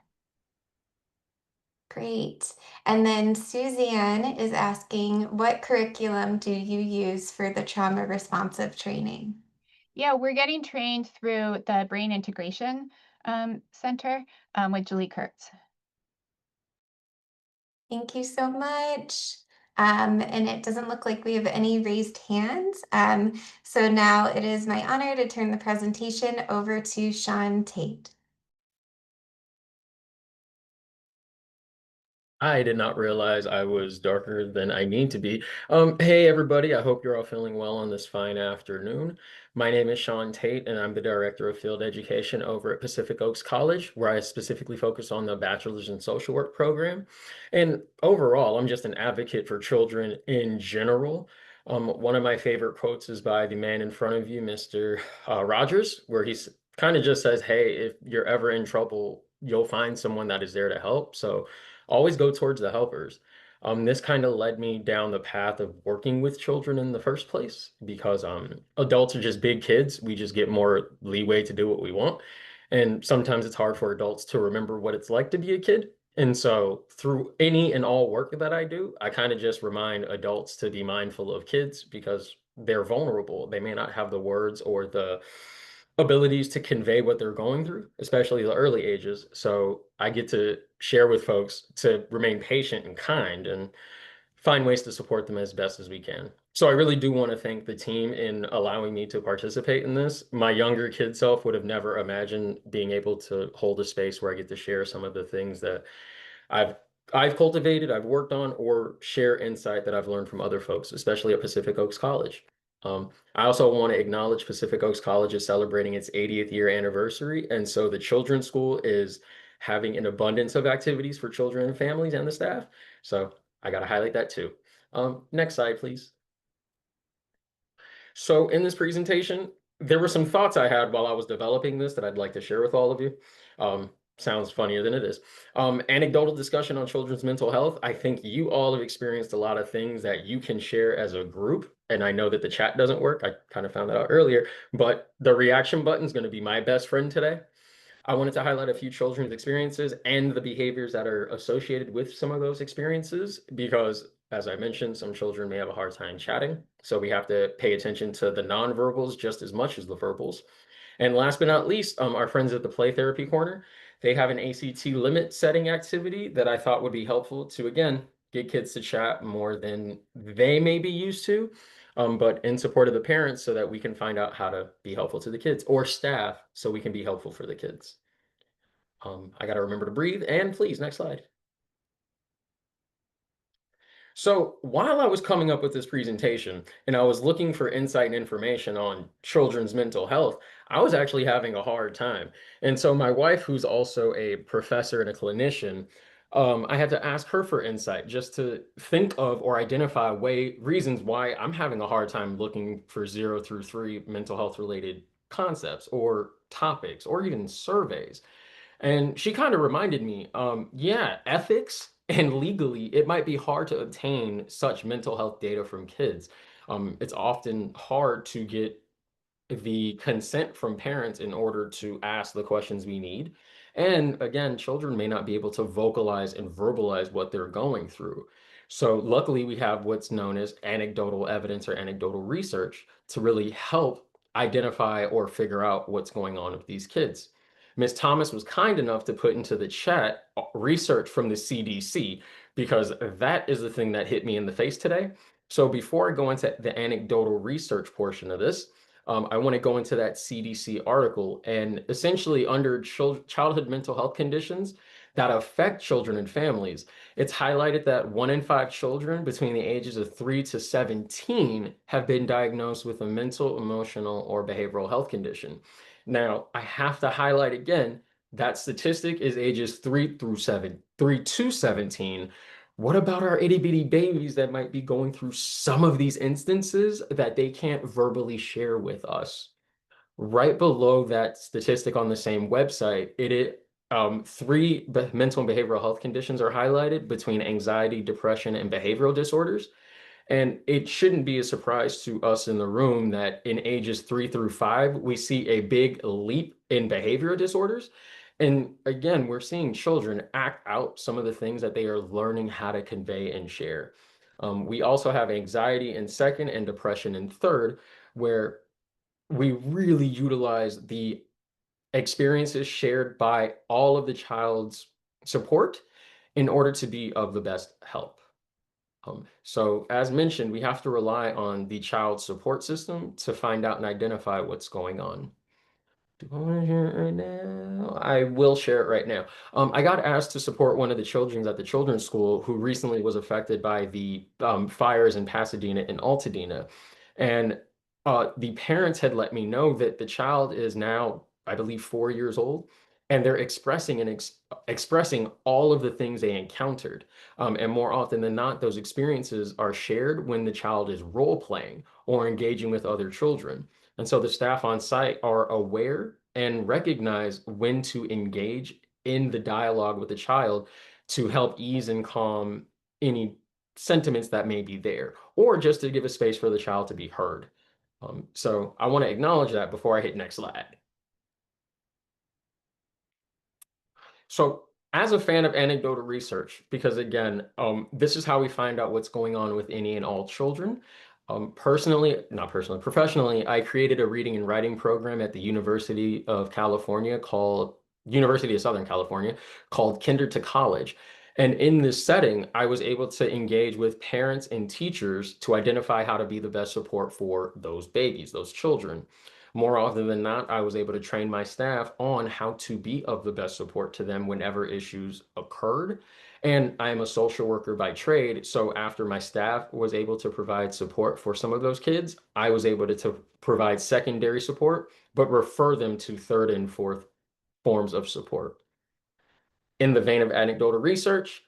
Great. And then Suzanne is asking, what curriculum do you use for the trauma responsive training? Yeah, we're getting trained through the Brain Integration Center with Julie Kurtz. Thank you so much. And it doesn't look like we have any raised hands. So now it is my honor to turn the presentation over to Sean Tate. I did not realize I was darker than I need to be. Hey everybody, I hope you're all feeling well on this fine afternoon. My name is Sean Tate, and I'm the Director of Field Education over at Pacific Oaks College, where I specifically focus on the Bachelor's in Social Work program. And overall, I'm just an advocate for children in general. One of my favorite quotes is by the man in front of you, Mr. Rogers, where he kind of just says, hey, if you're ever in trouble, you'll find someone that is there to help. So always go towards the helpers. This kind of led me down the path of working with children in the first place because adults are just big kids. We just get more leeway to do what we want. And sometimes it's hard for adults to remember what it's like to be a kid. And so through any and all work that I do, I kind of just remind adults to be mindful of kids because they're vulnerable. They may not have the words or the abilities to convey what they're going through, especially the early ages. So I get to share with folks to remain patient and kind and find ways to support them as best as we can. So I really do want to thank the team in allowing me to participate in this. My younger kid self would have never imagined being able to hold a space where I get to share some of the things that I've I've cultivated, I've worked on, or share insight that I've learned from other folks, especially at Pacific Oaks College. I also want to acknowledge Pacific Oaks College is celebrating its 80th year anniversary. And so the Children's School is having an abundance of activities for children and families and the staff. So I got to highlight that too. Next slide, please. So in this presentation, there were some thoughts I had while I was developing this that I'd like to share with all of you. Sounds funnier than it is. Anecdotal discussion on children's mental health. I think you all have experienced a lot of things that you can share as a group. And I know that the chat doesn't work. I kind of found that out earlier, but the reaction button is going to be my best friend today. I wanted to highlight a few children's experiences and the behaviors that are associated with some of those experiences, because as I mentioned, some children may have a hard time chatting. So we have to pay attention to the nonverbals just as much as the verbals. And last but not least, our friends at the Play Therapy Corner, they have an ACT limit setting activity that I thought would be helpful to, again, get kids to chat more than they may be used to, but in support of the parents so that we can find out how to be helpful to the kids, or staff so we can be helpful for the kids. I got to remember to breathe, and please, next slide. So while I was coming up with this presentation and I was looking for insight and information on children's mental health, I was actually having a hard time. And so my wife, who's also a professor and a clinician, I had to ask her for insight just to think of or identify reasons why I'm having a hard time looking for 0 through 3 mental health related concepts or topics or even surveys. And she kind of reminded me, yeah, ethics and legally, it might be hard to obtain such mental health data from kids. It's often hard to get the consent from parents in order to ask the questions we need. And again, children may not be able to vocalize and verbalize what they're going through. So luckily, we have what's known as anecdotal evidence or anecdotal research to really help identify or figure out what's going on with these kids. Ms. Thomas was kind enough to put into the chat research from the CDC, because that is the thing that hit me in the face today. So before I go into the anecdotal research portion of this, I want to go into that CDC article, and essentially under childhood mental health conditions that affect children and families, it's highlighted that 1 in 5 children between the ages of 3 to 17 have been diagnosed with a mental, emotional, or behavioral health condition. Now, I have to highlight again, that statistic is ages 3 to 17. What about our itty bitty babies that might be going through some of these instances that they can't verbally share with us? Right below that statistic on the same website, 3 mental and behavioral health conditions are highlighted between anxiety, depression, and behavioral disorders. And it shouldn't be a surprise to us in the room that in ages 3 through 5, we see a big leap in behavioral disorders. And again, we're seeing children act out some of the things that they are learning how to convey and share. We also have anxiety in second and depression in third, where we really utilize the experiences shared by all of the child's support in order to be of the best help. So as mentioned, we have to rely on the child support system to find out and identify what's going on. Do I want to share it right now? I will share it right now. I got asked to support one of the children at the children's school who recently was affected by the fires in Pasadena and Altadena. And the parents had let me know that the child is now, I believe, 4 years old, and they're expressing and expressing all of the things they encountered. And more often than not, those experiences are shared when the child is role playing or engaging with other children. And so the staff on site are aware and recognize when to engage in the dialogue with the child to help ease and calm any sentiments that may be there, or just to give a space for the child to be heard. So I want to acknowledge that before I hit next slide. So as a fan of anecdotal research, because again, this is how we find out what's going on with any and all children. Professionally, I created a reading and writing program at the University of Southern California called Kinder to College. And in this setting, I was able to engage with parents and teachers to identify how to be the best support for those babies, those children. More often than not, I was able to train my staff on how to be of the best support to them whenever issues occurred. And I am a social worker by trade. So after my staff was able to provide support for some of those kids, I was able to provide secondary support, but refer them to third and fourth forms of support. In the vein of anecdotal research,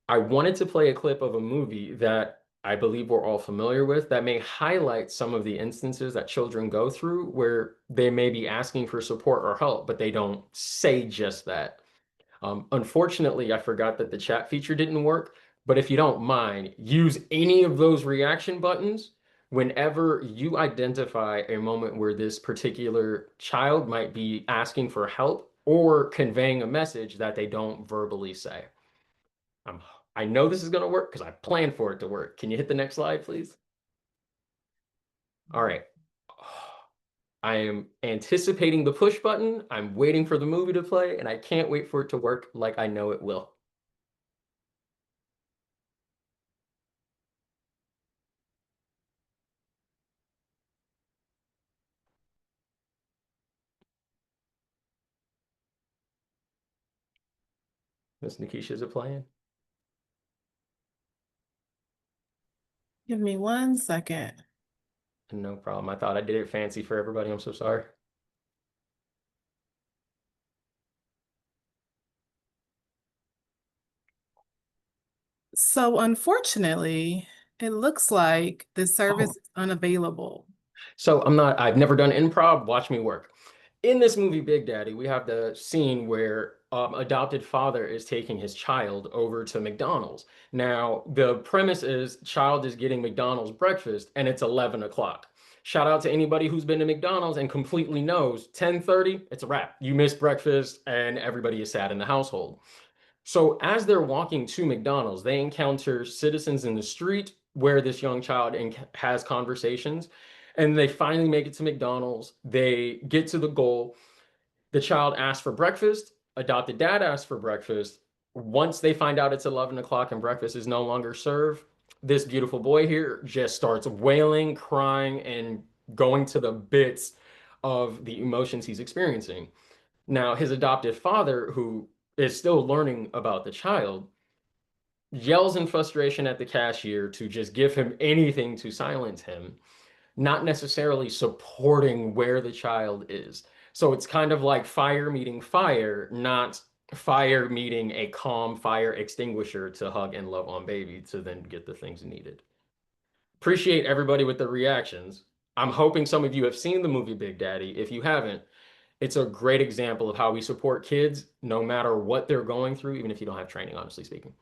I wanted to play a clip of a movie that I believe we're all familiar with that may highlight some of the instances that children go through where they may be asking for support or help, but they don't say just that. Unfortunately, I forgot that the chat feature didn't work, but if you don't mind, use any of those reaction buttons whenever you identify a moment where this particular child might be asking for help or conveying a message that they don't verbally say. I know this is going to work because I planned for it to work. Can you hit the next slide, please? All right. I am anticipating the push button. I'm waiting for the movie to play, and I can't wait for it to work like I know it will. Miss Nikisha, is it playing? Give me 1 second. No problem. I thought I did it fancy for everybody. I'm so sorry. So unfortunately, it looks like the service is unavailable. So I've never done improv. Watch me work. In this movie, Big Daddy, we have the scene where adopted father is taking his child over to McDonald's. Now, the premise is child is getting McDonald's breakfast and it's 11 o'clock. Shout out to anybody who's been to McDonald's and completely knows 10:30, it's a wrap. You missed breakfast and everybody is sad in the household. So as they're walking to McDonald's, they encounter citizens in the street where this young child has conversations, and they finally make it to McDonald's. They get to the goal. The child asks for breakfast. Adopted dad asks for breakfast. Once they find out it's 11 o'clock and breakfast is no longer served, this beautiful boy here just starts wailing, crying, and going to the bits of the emotions he's experiencing. Now, his adoptive father, who is still learning about the child, yells in frustration at the cashier to just give him anything to silence him, not necessarily supporting where the child is. So it's kind of like fire meeting fire, not fire meeting a calm fire extinguisher to hug and love on baby to then get the things needed. Appreciate everybody with the reactions. I'm hoping some of you have seen the movie Big Daddy. If you haven't, it's a great example of how we support kids no matter what they're going through, even if you don't have training, honestly speaking.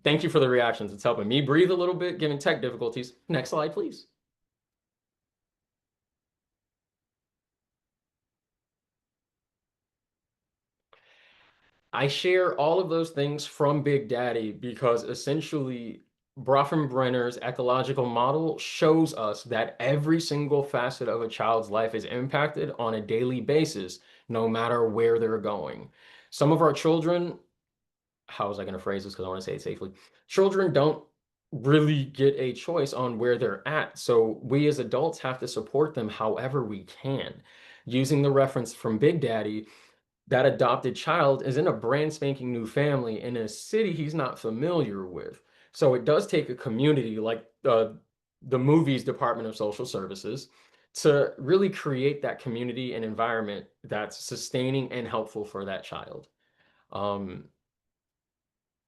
Thank you for the reactions. It's helping me breathe a little bit, given tech difficulties. Next slide, please. I share all of those things from Big Daddy because essentially Bronfenbrenner's ecological model shows us that every single facet of a child's life is impacted on a daily basis, no matter where they're going. Some of our children, how was I going to phrase this because I want to say it safely? Children don't really get a choice on where they're at. So we as adults have to support them however we can. Using the reference from Big Daddy, that adopted child is in a brand spanking new family in a city he's not familiar with. So it does take a community like the movies Department of Social Services to really create that community and environment that's sustaining and helpful for that child.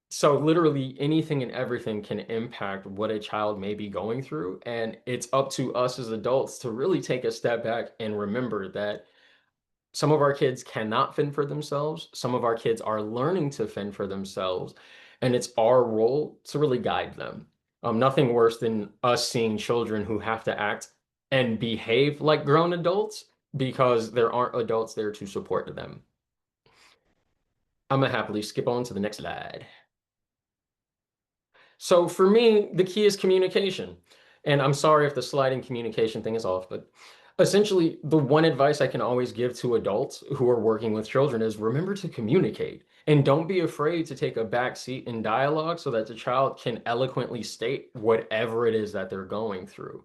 So literally anything and everything can impact what a child may be going through. And it's up to us as adults to really take a step back and remember that some of our kids cannot fend for themselves. Some of our kids are learning to fend for themselves. And it's our role to really guide them. Nothing worse than us seeing children who have to act and behave like grown adults because there aren't adults there to support them. I'm gonna happily skip on to the next slide. So for me, the key is communication. And I'm sorry if the sliding communication thing is off, but essentially the one advice I can always give to adults who are working with children is remember to communicate and don't be afraid to take a back seat in dialogue so that the child can eloquently state whatever it is that they're going through.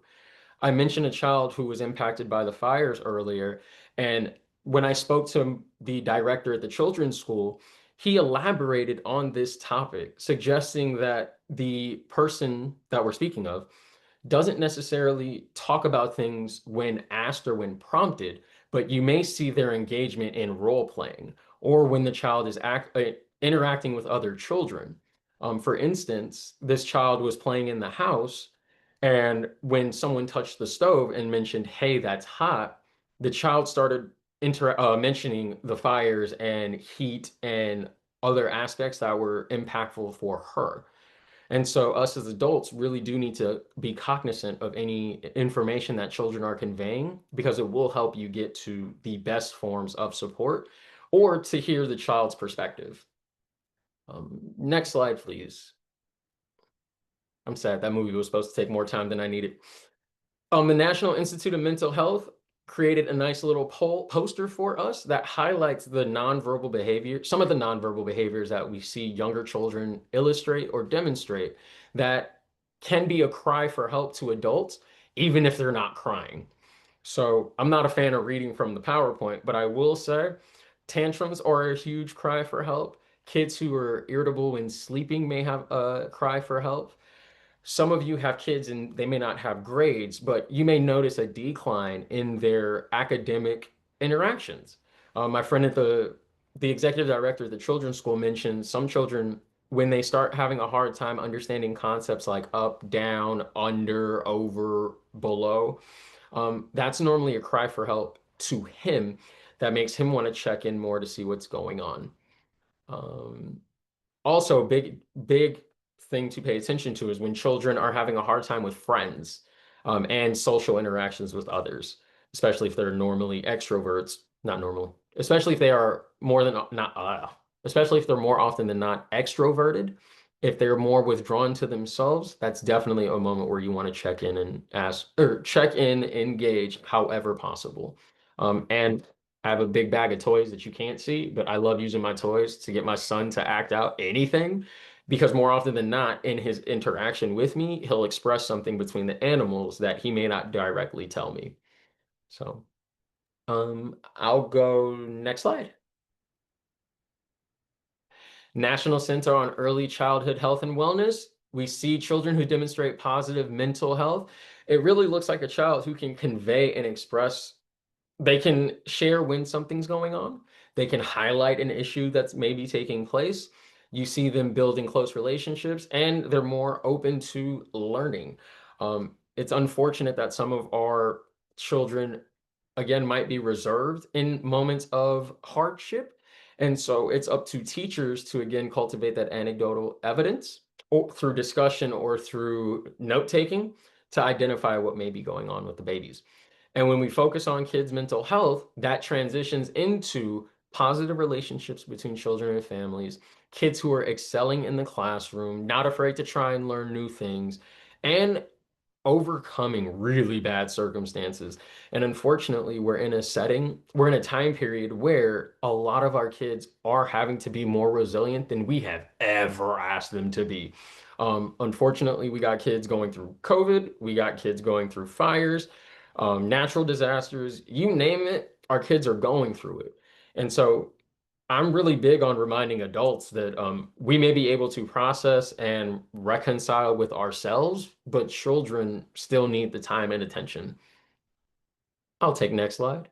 I mentioned a child who was impacted by the fires earlier, and when I spoke to the director at the children's school, he elaborated on this topic, suggesting that the person that we're speaking of doesn't necessarily talk about things when asked or when prompted, but you may see their engagement in role playing or when the child is interacting with other children. For instance, this child was playing in the house, and when someone touched the stove and mentioned, "Hey, that's hot," the child started mentioning the fires and heat and other aspects that were impactful for her. And so us as adults really do need to be cognizant of any information that children are conveying because it will help you get to the best forms of support or to hear the child's perspective. Next slide, please. I'm sad that movie was supposed to take more time than I needed. The National Institute of Mental Health created a nice little poster for us that highlights the nonverbal behavior, some of the nonverbal behaviors that we see younger children illustrate or demonstrate that can be a cry for help to adults, even if they're not crying. So I'm not a fan of reading from the PowerPoint, but I will say tantrums are a huge cry for help. Kids who are irritable when sleeping may have a cry for help. Some of you have kids and they may not have grades, but you may notice a decline in their academic interactions. My friend at the executive director of the children's school mentioned some children, when they start having a hard time understanding concepts like up, down, under, over, below, that's normally a cry for help to him that makes him want to check in more to see what's going on. Also, big thing to pay attention to is when children are having a hard time with friends and social interactions with others, especially if they're normally extroverts, not normal, especially if they are more than not, especially if they're more often than not extroverted. If they're more withdrawn to themselves, that's definitely a moment where you want to check in and ask, or check in, engage however possible. And I have a big bag of toys that you can't see, but I love using my toys to get my son to act out anything because more often than not, in his interaction with me, he'll express something between the animals that he may not directly tell me. So I'll go next slide. National Center on Early Childhood Health and Wellness. We see children who demonstrate positive mental health. It really looks like a child who can convey and express. They can share when something's going on. They can highlight an issue that's maybe taking place. You see them building close relationships, and they're more open to learning. It's unfortunate that some of our children, again, might be reserved in moments of hardship. And so it's up to teachers to, again, cultivate that anecdotal evidence or through discussion or through note-taking to identify what may be going on with the babies. And when we focus on kids' mental health, that transitions into positive relationships between children and families, kids who are excelling in the classroom, not afraid to try and learn new things, and overcoming really bad circumstances. And unfortunately, we're in a time period where a lot of our kids are having to be more resilient than we have ever asked them to be. Unfortunately, we got kids going through COVID, we got kids going through fires, natural disasters, you name it, our kids are going through it. And so I'm really big on reminding adults that we may be able to process and reconcile with ourselves, but children still need the time and attention. I'll take next slide.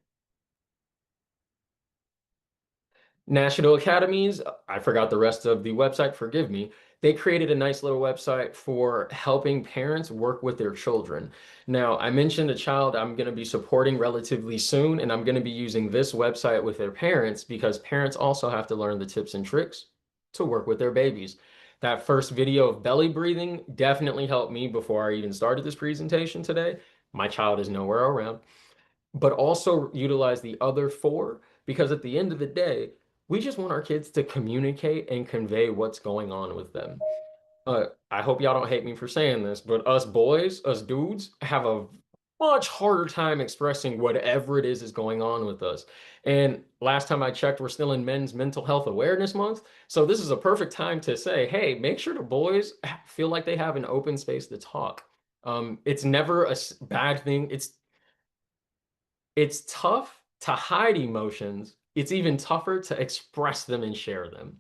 National Academies, I forgot the rest of the website, forgive me. They created a nice little website for helping parents work with their children. Now, I mentioned a child I'm going to be supporting relatively soon, and I'm going to be using this website with their parents because parents also have to learn the tips and tricks to work with their babies. That first video of belly breathing definitely helped me before I even started this presentation today. My child is nowhere around, but also utilize the other 4 because at the end of the day, we just want our kids to communicate and convey what's going on with them. I hope y'all don't hate me for saying this, but us boys, us dudes, have a much harder time expressing whatever it is going on with us. And last time I checked, we're still in Men's Mental Health Awareness Month. So this is a perfect time to say, hey, make sure the boys feel like they have an open space to talk. It's never a bad thing. It's tough to hide emotions. It's even tougher to express them and share them.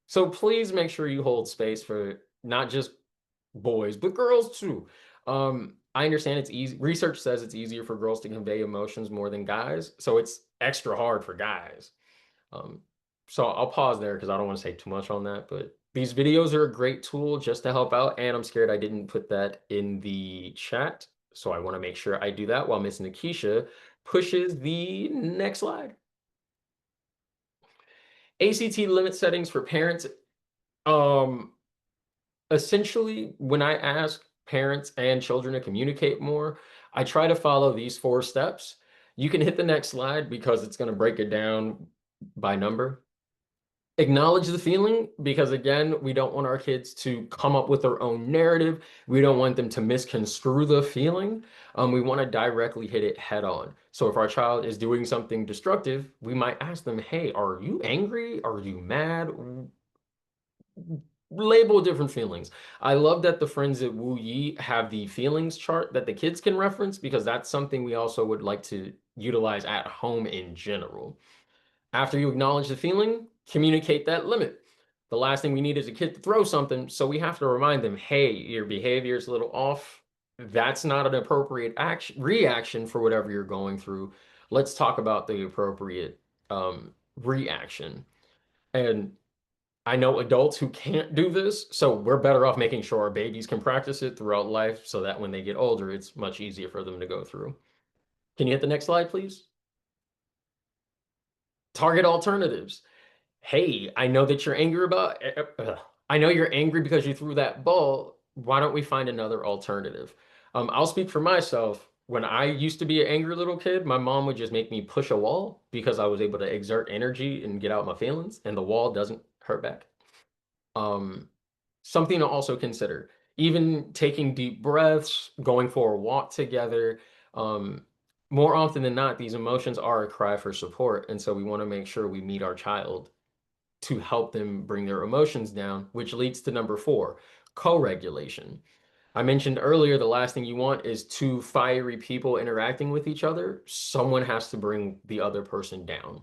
So please make sure you hold space for not just boys, but girls too. I understand it's easy. Research says it's easier for girls to convey emotions more than guys. So it's extra hard for guys. So I'll pause there because I don't want to say too much on that, but these videos are a great tool just to help out. And I'm scared I didn't put that in the chat. So I want to make sure I do that while Miss Nikisha pushes the next slide. ACT limit settings for parents. Essentially, when I ask parents and children to communicate more, I try to follow these 4 steps. You can hit the next slide because it's going to break it down by number. Acknowledge the feeling because, again, we don't want our kids to come up with their own narrative. We don't want them to misconstrue the feeling. We want to directly hit it head on. So if our child is doing something destructive, we might ask them, hey, are you angry? Are you mad? Label different feelings. I love that the friends at Wu Yi have the feelings chart that the kids can reference because that's something we also would like to utilize at home in general. After you acknowledge the feeling, communicate that limit. The last thing we need is a kid to throw something, so we have to remind them, hey, your behavior is a little off. That's not an appropriate reaction for whatever you're going through. Let's talk about the appropriate reaction. And I know adults who can't do this, so we're better off making sure our babies can practice it throughout life so that when they get older, it's much easier for them to go through. Can you hit the next slide, please? Target alternatives. Hey, I know that you're angry about, I know you're angry because you threw that ball. Why don't we find another alternative? I'll speak for myself. When I used to be an angry little kid, my mom would just make me push a wall because I was able to exert energy and get out my feelings, and the wall doesn't hurt back. Something to also consider, even taking deep breaths, going for a walk together. More often than not, these emotions are a cry for support. And so we want to make sure we meet our child to help them bring their emotions down, which leads to number 4, co-regulation. I mentioned earlier, the last thing you want is 2 fiery people interacting with each other. Someone has to bring the other person down.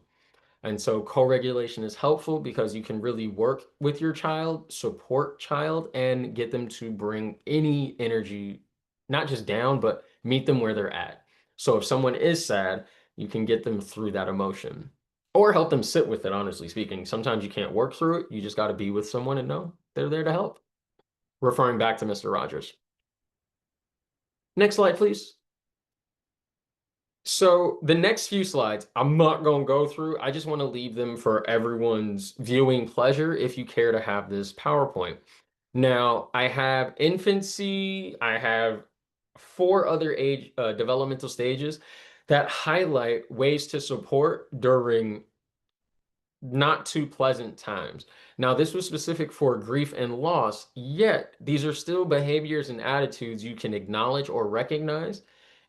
And so co-regulation is helpful because you can really work with your child, support child, and get them to bring any energy, not just down, but meet them where they're at. So if someone is sad, you can get them through that emotion or help them sit with it, honestly speaking. Sometimes you can't work through it. You just got to be with someone and know they're there to help. Referring back to Mr. Rogers. Next slide, please. So the next few slides, I'm not going to go through. I just want to leave them for everyone's viewing pleasure if you care to have this PowerPoint. Now, I have infancy. I have 4 other age developmental stages that highlight ways to support during not too pleasant times. Now, this was specific for grief and loss, yet these are still behaviors and attitudes you can acknowledge or recognize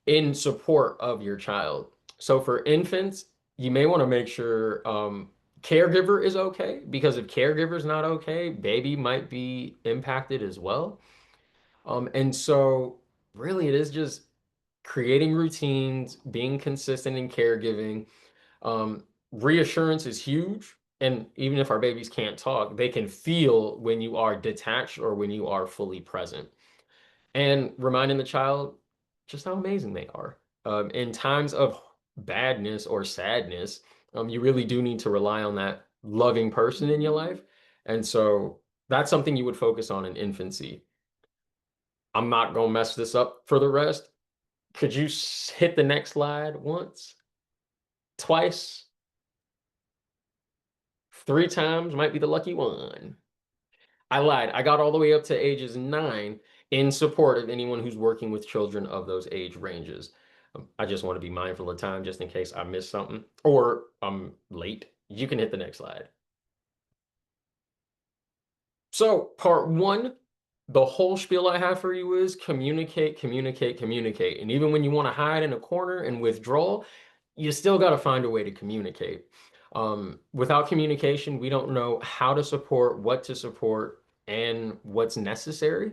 in support of your child. So for infants, you may want to make sure caregiver is okay, because if caregiver is not okay, baby might be impacted as well. And so really it is just creating routines, being consistent in caregiving. Reassurance is huge. And even if our babies can't talk, they can feel when you are detached or when you are fully present. And reminding the child just how amazing they are. In times of badness or sadness, you really do need to rely on that loving person in your life. And so that's something you would focus on in infancy. I'm not going to mess this up for the rest. Could you hit the next slide once, twice, 3 times? Might be the lucky one. I lied. I got all the way up to ages 9 in support of anyone who's working with children of those age ranges. I just want to be mindful of time just in case I missed something or I'm late. You can hit the next slide. So part 1, the whole spiel I have for you is communicate, communicate, communicate. And even when you want to hide in a corner and withdraw, you still got to find a way to communicate. Without communication, we don't know how to support, what to support, and what's necessary.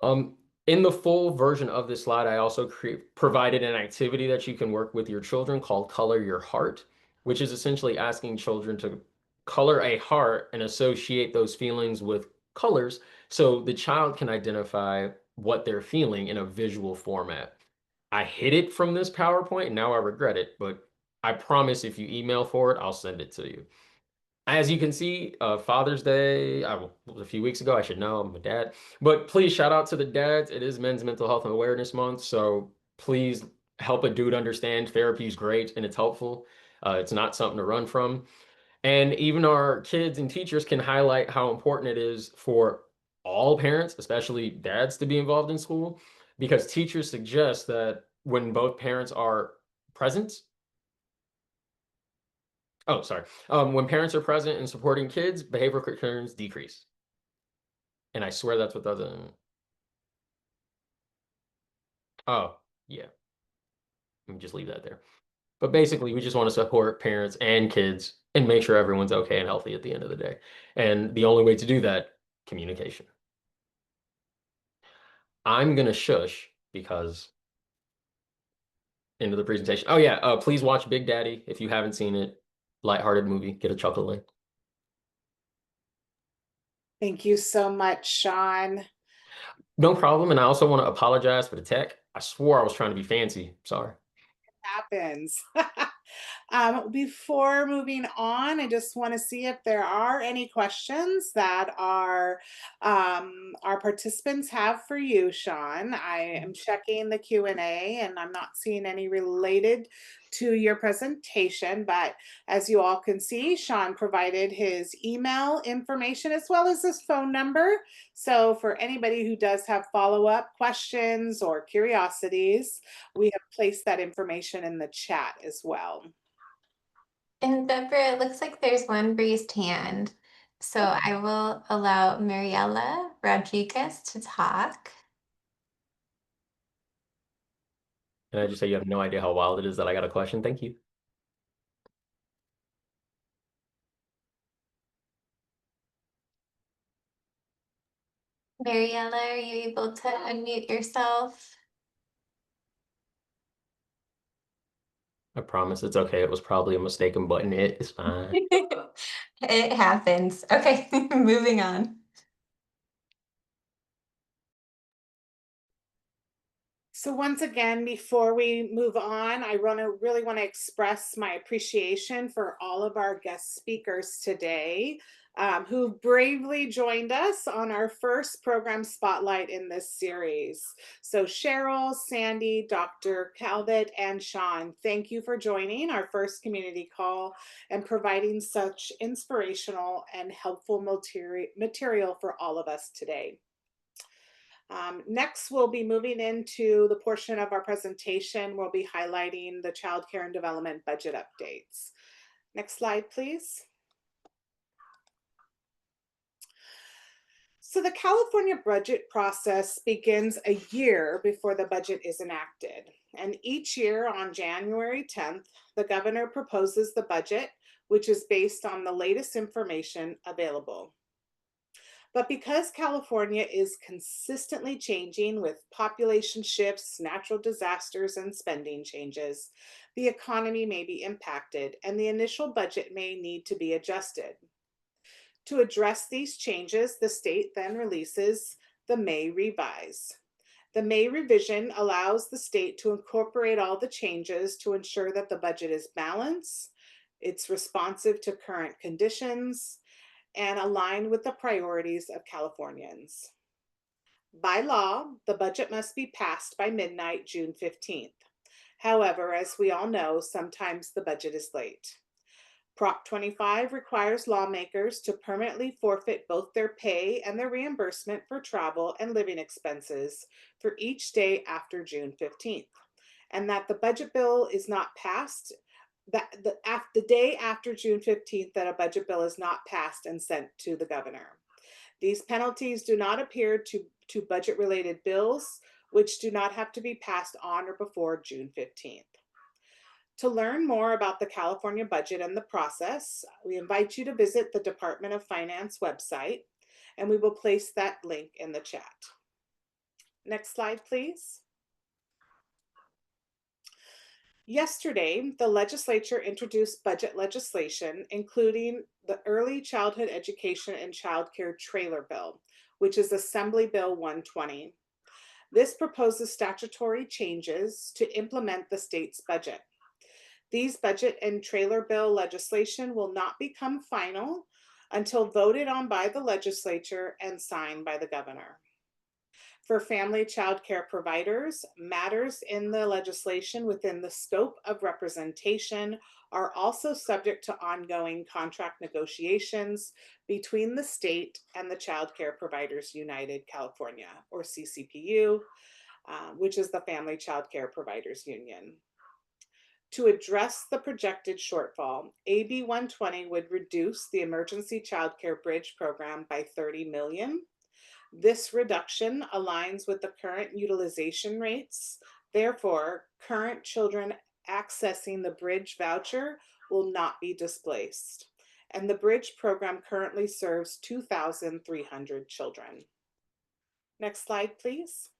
In the full version of this slide, I also provided an activity that you can work with your children called Color Your Heart, which is essentially asking children to color a heart and associate those feelings with colors so the child can identify what they're feeling in a visual format. I hid it from this PowerPoint and now I regret it, but I promise if you email for it, I'll send it to you. As you can see, Father's Day was a few weeks ago. I should know, I'm a dad. But please shout out to the dads. It is Men's Mental Health and Awareness Month. So please help a dude understand therapy is great and it's helpful. It's not something to run from. And even our kids and teachers can highlight how important it is for all parents, especially dads, to be involved in school, because teachers suggest that when both parents are present, oh, sorry. When parents are present and supporting kids, behavioral concerns decrease. And I swear that's what doesn't. Oh, yeah. Let me just leave that there. But basically, we just want to support parents and kids and make sure everyone's okay and healthy at the end of the day. And the only way to do that, communication. I'm going to shush because into the presentation. Oh, yeah. Please watch Big Daddy if you haven't seen it. Lighthearted movie. Get a chuckle in. Thank you so much, Sean. No problem. And I also want to apologize for the tech. I swore I was trying to be fancy. Sorry. Happens. Before moving on, I just want to see if there are any questions that our participants have for you, Sean. I am checking the Q&A and I'm not seeing any related to your presentation, but as you all can see, Sean provided his email information as well as his phone number. So for anybody who does have follow-up questions or curiosities, we have placed that information in the chat as well. And Deborah, it looks like there's one raised hand. So I will allow Mariela Rodriguez to talk. Can I just say you have no idea how wild it is that I got a question? Thank you. Mariela, are you able to unmute yourself? I promise it's okay. It was probably a mistaken button hit. It's fine. It happens. Okay, moving on. So once again, before we move on, I really want to express my appreciation for all of our guest speakers today who bravely joined us on our first program spotlight in this series. So Cheryl, Sandy, Dr. Calvert, and Sean, thank you for joining our first community call and providing such inspirational and helpful material for all of us today. Next, we'll be moving into the portion of our presentation. We'll be highlighting the Child Care and Development budget updates. Next slide, please. So the California budget process begins a year before the budget is enacted. And each year on January 10th, the governor proposes the budget, which is based on the latest information available. But because California is consistently changing with population shifts, natural disasters, and spending changes, the economy may be impacted and the initial budget may need to be adjusted. To address these changes, the state then releases the May revise. The May revision allows the state to incorporate all the changes to ensure that the budget is balanced, it's responsive to current conditions, and aligned with the priorities of Californians. By law, the budget must be passed by midnight, June 15th. However, as we all know, sometimes the budget is late. Prop 25 requires lawmakers to permanently forfeit both their pay and their reimbursement for travel and living expenses for each day after June 15th, and that the budget bill is not passed, that the day after June 15th that a budget bill is not passed and sent to the governor. These penalties do not appear to budget-related bills, which do not have to be passed on or before June 15th. To learn more about the California budget and the process, we invite you to visit the Department of Finance website, and we will place that link in the chat. Next slide, please. Yesterday, the legislature introduced budget legislation, including the Early Childhood Education and Child Care Trailer Bill, which is Assembly Bill 120. This proposes statutory changes to implement the state's budget. These budget and trailer bill legislation will not become final until voted on by the legislature and signed by the governor. For family child care providers, matters in the legislation within the scope of representation are also subject to ongoing contract negotiations between the state and the Child Care Providers United California, or CCPU, which is the Family Child Care Providers Union. To address the projected shortfall, AB 120 would reduce the Emergency Child Care Bridge program by $30 million. This reduction aligns with the current utilization rates. Therefore, current children accessing the Bridge voucher will not be displaced. And the Bridge program currently serves 2,300 children. Next slide, please.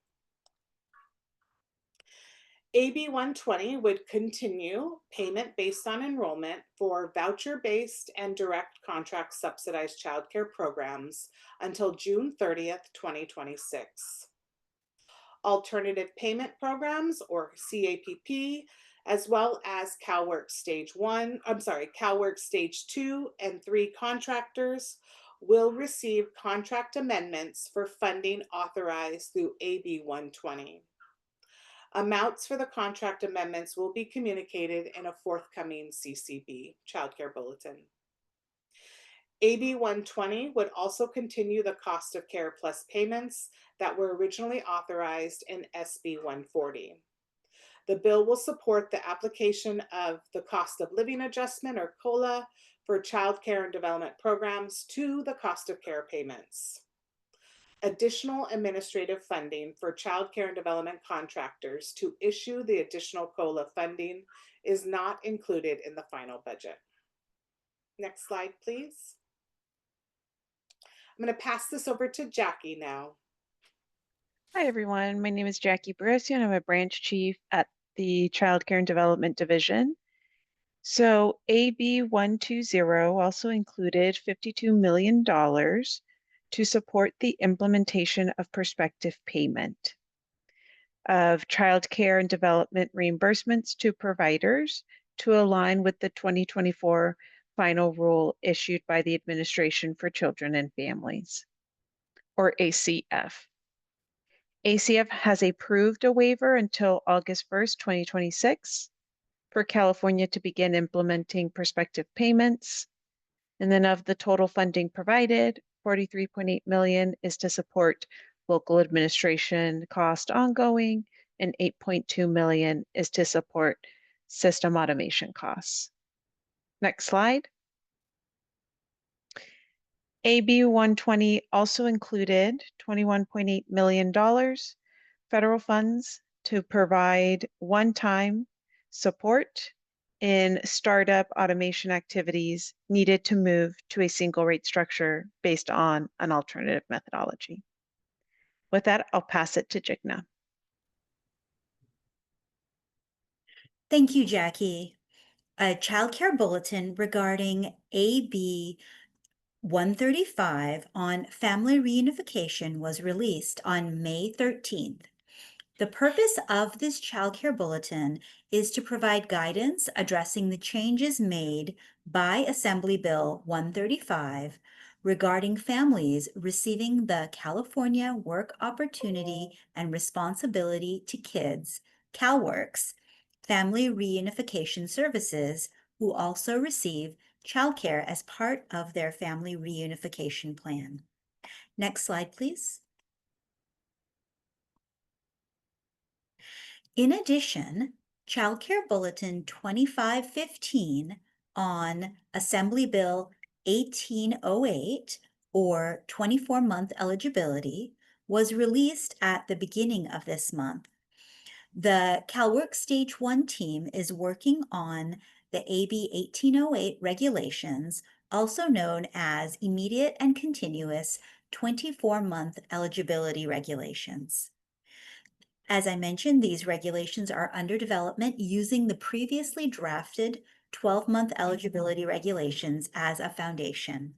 AB 120 would continue payment based on enrollment for voucher-based and direct contract subsidized childcare programs until June 30th, 2026. Alternative payment programs, or CAPP, as well as CalWORks Stage 2 and 3 contractors will receive contract amendments for funding authorized through AB 120. Amounts for the contract amendments will be communicated in a forthcoming CCB, Childcare Bulletin. AB 120 would also continue the cost of care plus payments that were originally authorized in SB 140. The bill will support the application of the cost of living adjustment, or COLA, for child care and development programs to the cost of care payments. Additional administrative funding for child care and development contractors to issue the additional COLA funding is not included in the final budget. Next slide, please. I'm going to pass this over to Jackie now. Hi, everyone. My name is Jackie Barosian. I'm a branch chief at the Child Care and Development Division. So AB 120 also included $52 million to support the implementation of prospective payment of child care and development reimbursements to providers to align with the 2024 final rule issued by the Administration for Children and Families, or ACF. ACF has approved a waiver until August 1st, 2026 for California to begin implementing prospective payments. And then of the total funding provided, $43.8 million is to support local administration cost ongoing, and $8.2 million is to support system automation costs. Next slide. AB 120 also included $21.8 million federal funds to provide one-time support in startup automation activities needed to move to a single rate structure based on an alternative methodology. With that, I'll pass it to Jigna. Thank you, Jackie. A childcare bulletin regarding AB 135 on family reunification was released on May 13th. The purpose of this childcare bulletin is to provide guidance addressing the changes made by Assembly Bill 135 regarding families receiving the California Work Opportunity and Responsibility to Kids, CalWORKs, family reunification services who also receive childcare as part of their family reunification plan. Next slide, please. In addition, Childcare Bulletin 2515 on Assembly Bill 1808 or 24-month eligibility was released at the beginning of this month. The CalWORK Stage 1 team is working on the AB 1808 regulations, also known as Immediate and Continuous 24-month Eligibility Regulations. As I mentioned, these regulations are under development using the previously drafted 12-month eligibility regulations as a foundation.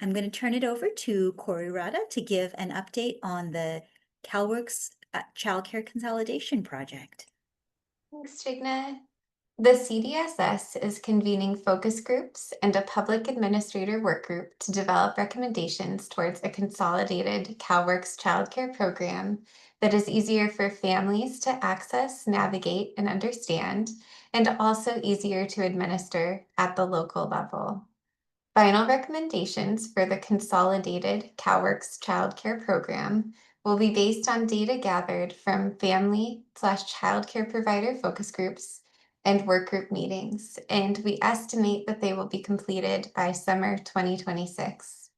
I'm going to turn it over to Corey Rada to give an update on the CalWORKs Childcare Consolidation Project. Thanks, Jigna. The CDSS is convening focus groups and a public administrator work group to develop recommendations towards a consolidated CalWORKs childcare program that is easier for families to access, navigate, and understand, and also easier to administer at the local level. Final recommendations for the consolidated CalWORKs childcare program will be based on data gathered from family/childcare provider focus groups and work group meetings, and we estimate that they will be completed by summer 2026.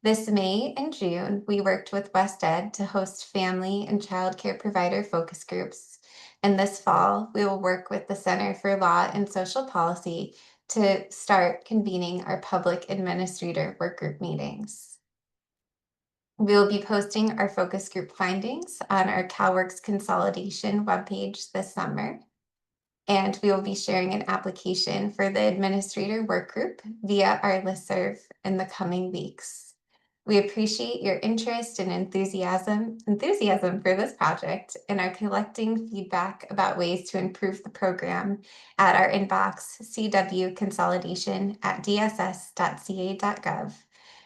This May and June, we worked with West Ed to host family and childcare provider focus groups, and this fall, we will work with the Center for Law and Social Policy to start convening our public administrator work group meetings. We'll be posting our focus group findings on our CalWORKs consolidation webpage this summer. And we will be sharing an application for the administrator work group via our listserv in the coming weeks. We appreciate your interest and enthusiasm for this project and are collecting feedback about ways to improve the program at our inbox cwconsolidation@dss.ca.gov.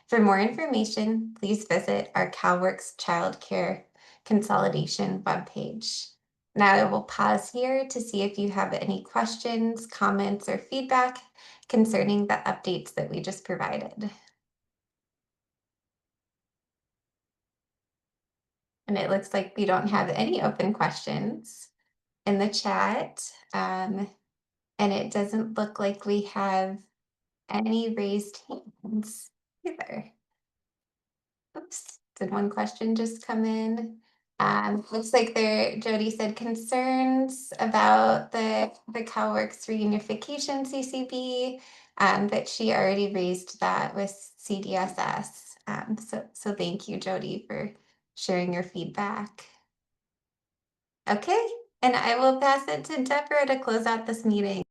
For more information, please visit our CalWORKs Childcare Consolidation webpage. Now I will pause here to see if you have any questions, comments, or feedback concerning the updates that we just provided. And it looks like we don't have any open questions in the chat. And it doesn't look like we have any raised hands either. Oops, did one question just come in? Looks like Jody said concerns about the CalWORKs reunification CCB, that she already raised that with CDSS. So thank you, Jody, for sharing your feedback. Okay, and I will pass it to Deborah to close out this meeting.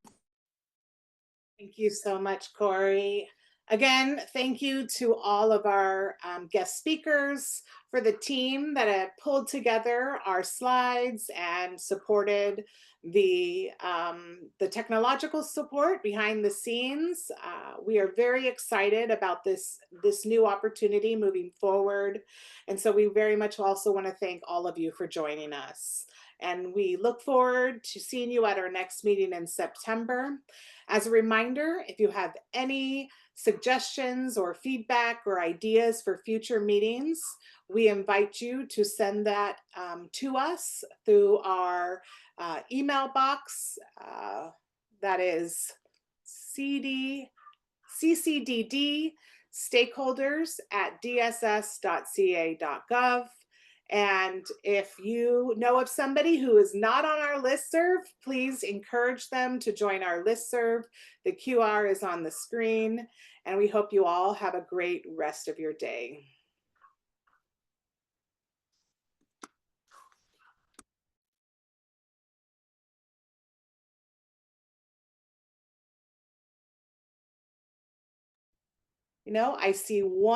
Thank you so much, Corey. Again, thank you to all of our guest speakers, for the team that have pulled together our slides and supported the technological support behind the scenes. We are very excited about this new opportunity moving forward. And so we very much also want to thank all of you for joining us. And we look forward to seeing you at our next meeting in September. As a reminder, if you have any suggestions or feedback or ideas for future meetings, we invite you to send that to us through our email box. That is ccdd stakeholders@dss.ca.gov. And if you know of somebody who is not on our listserv, please encourage them to join our listserv. The QR is on the screen, and we hope you all have a great rest of your day. I see one.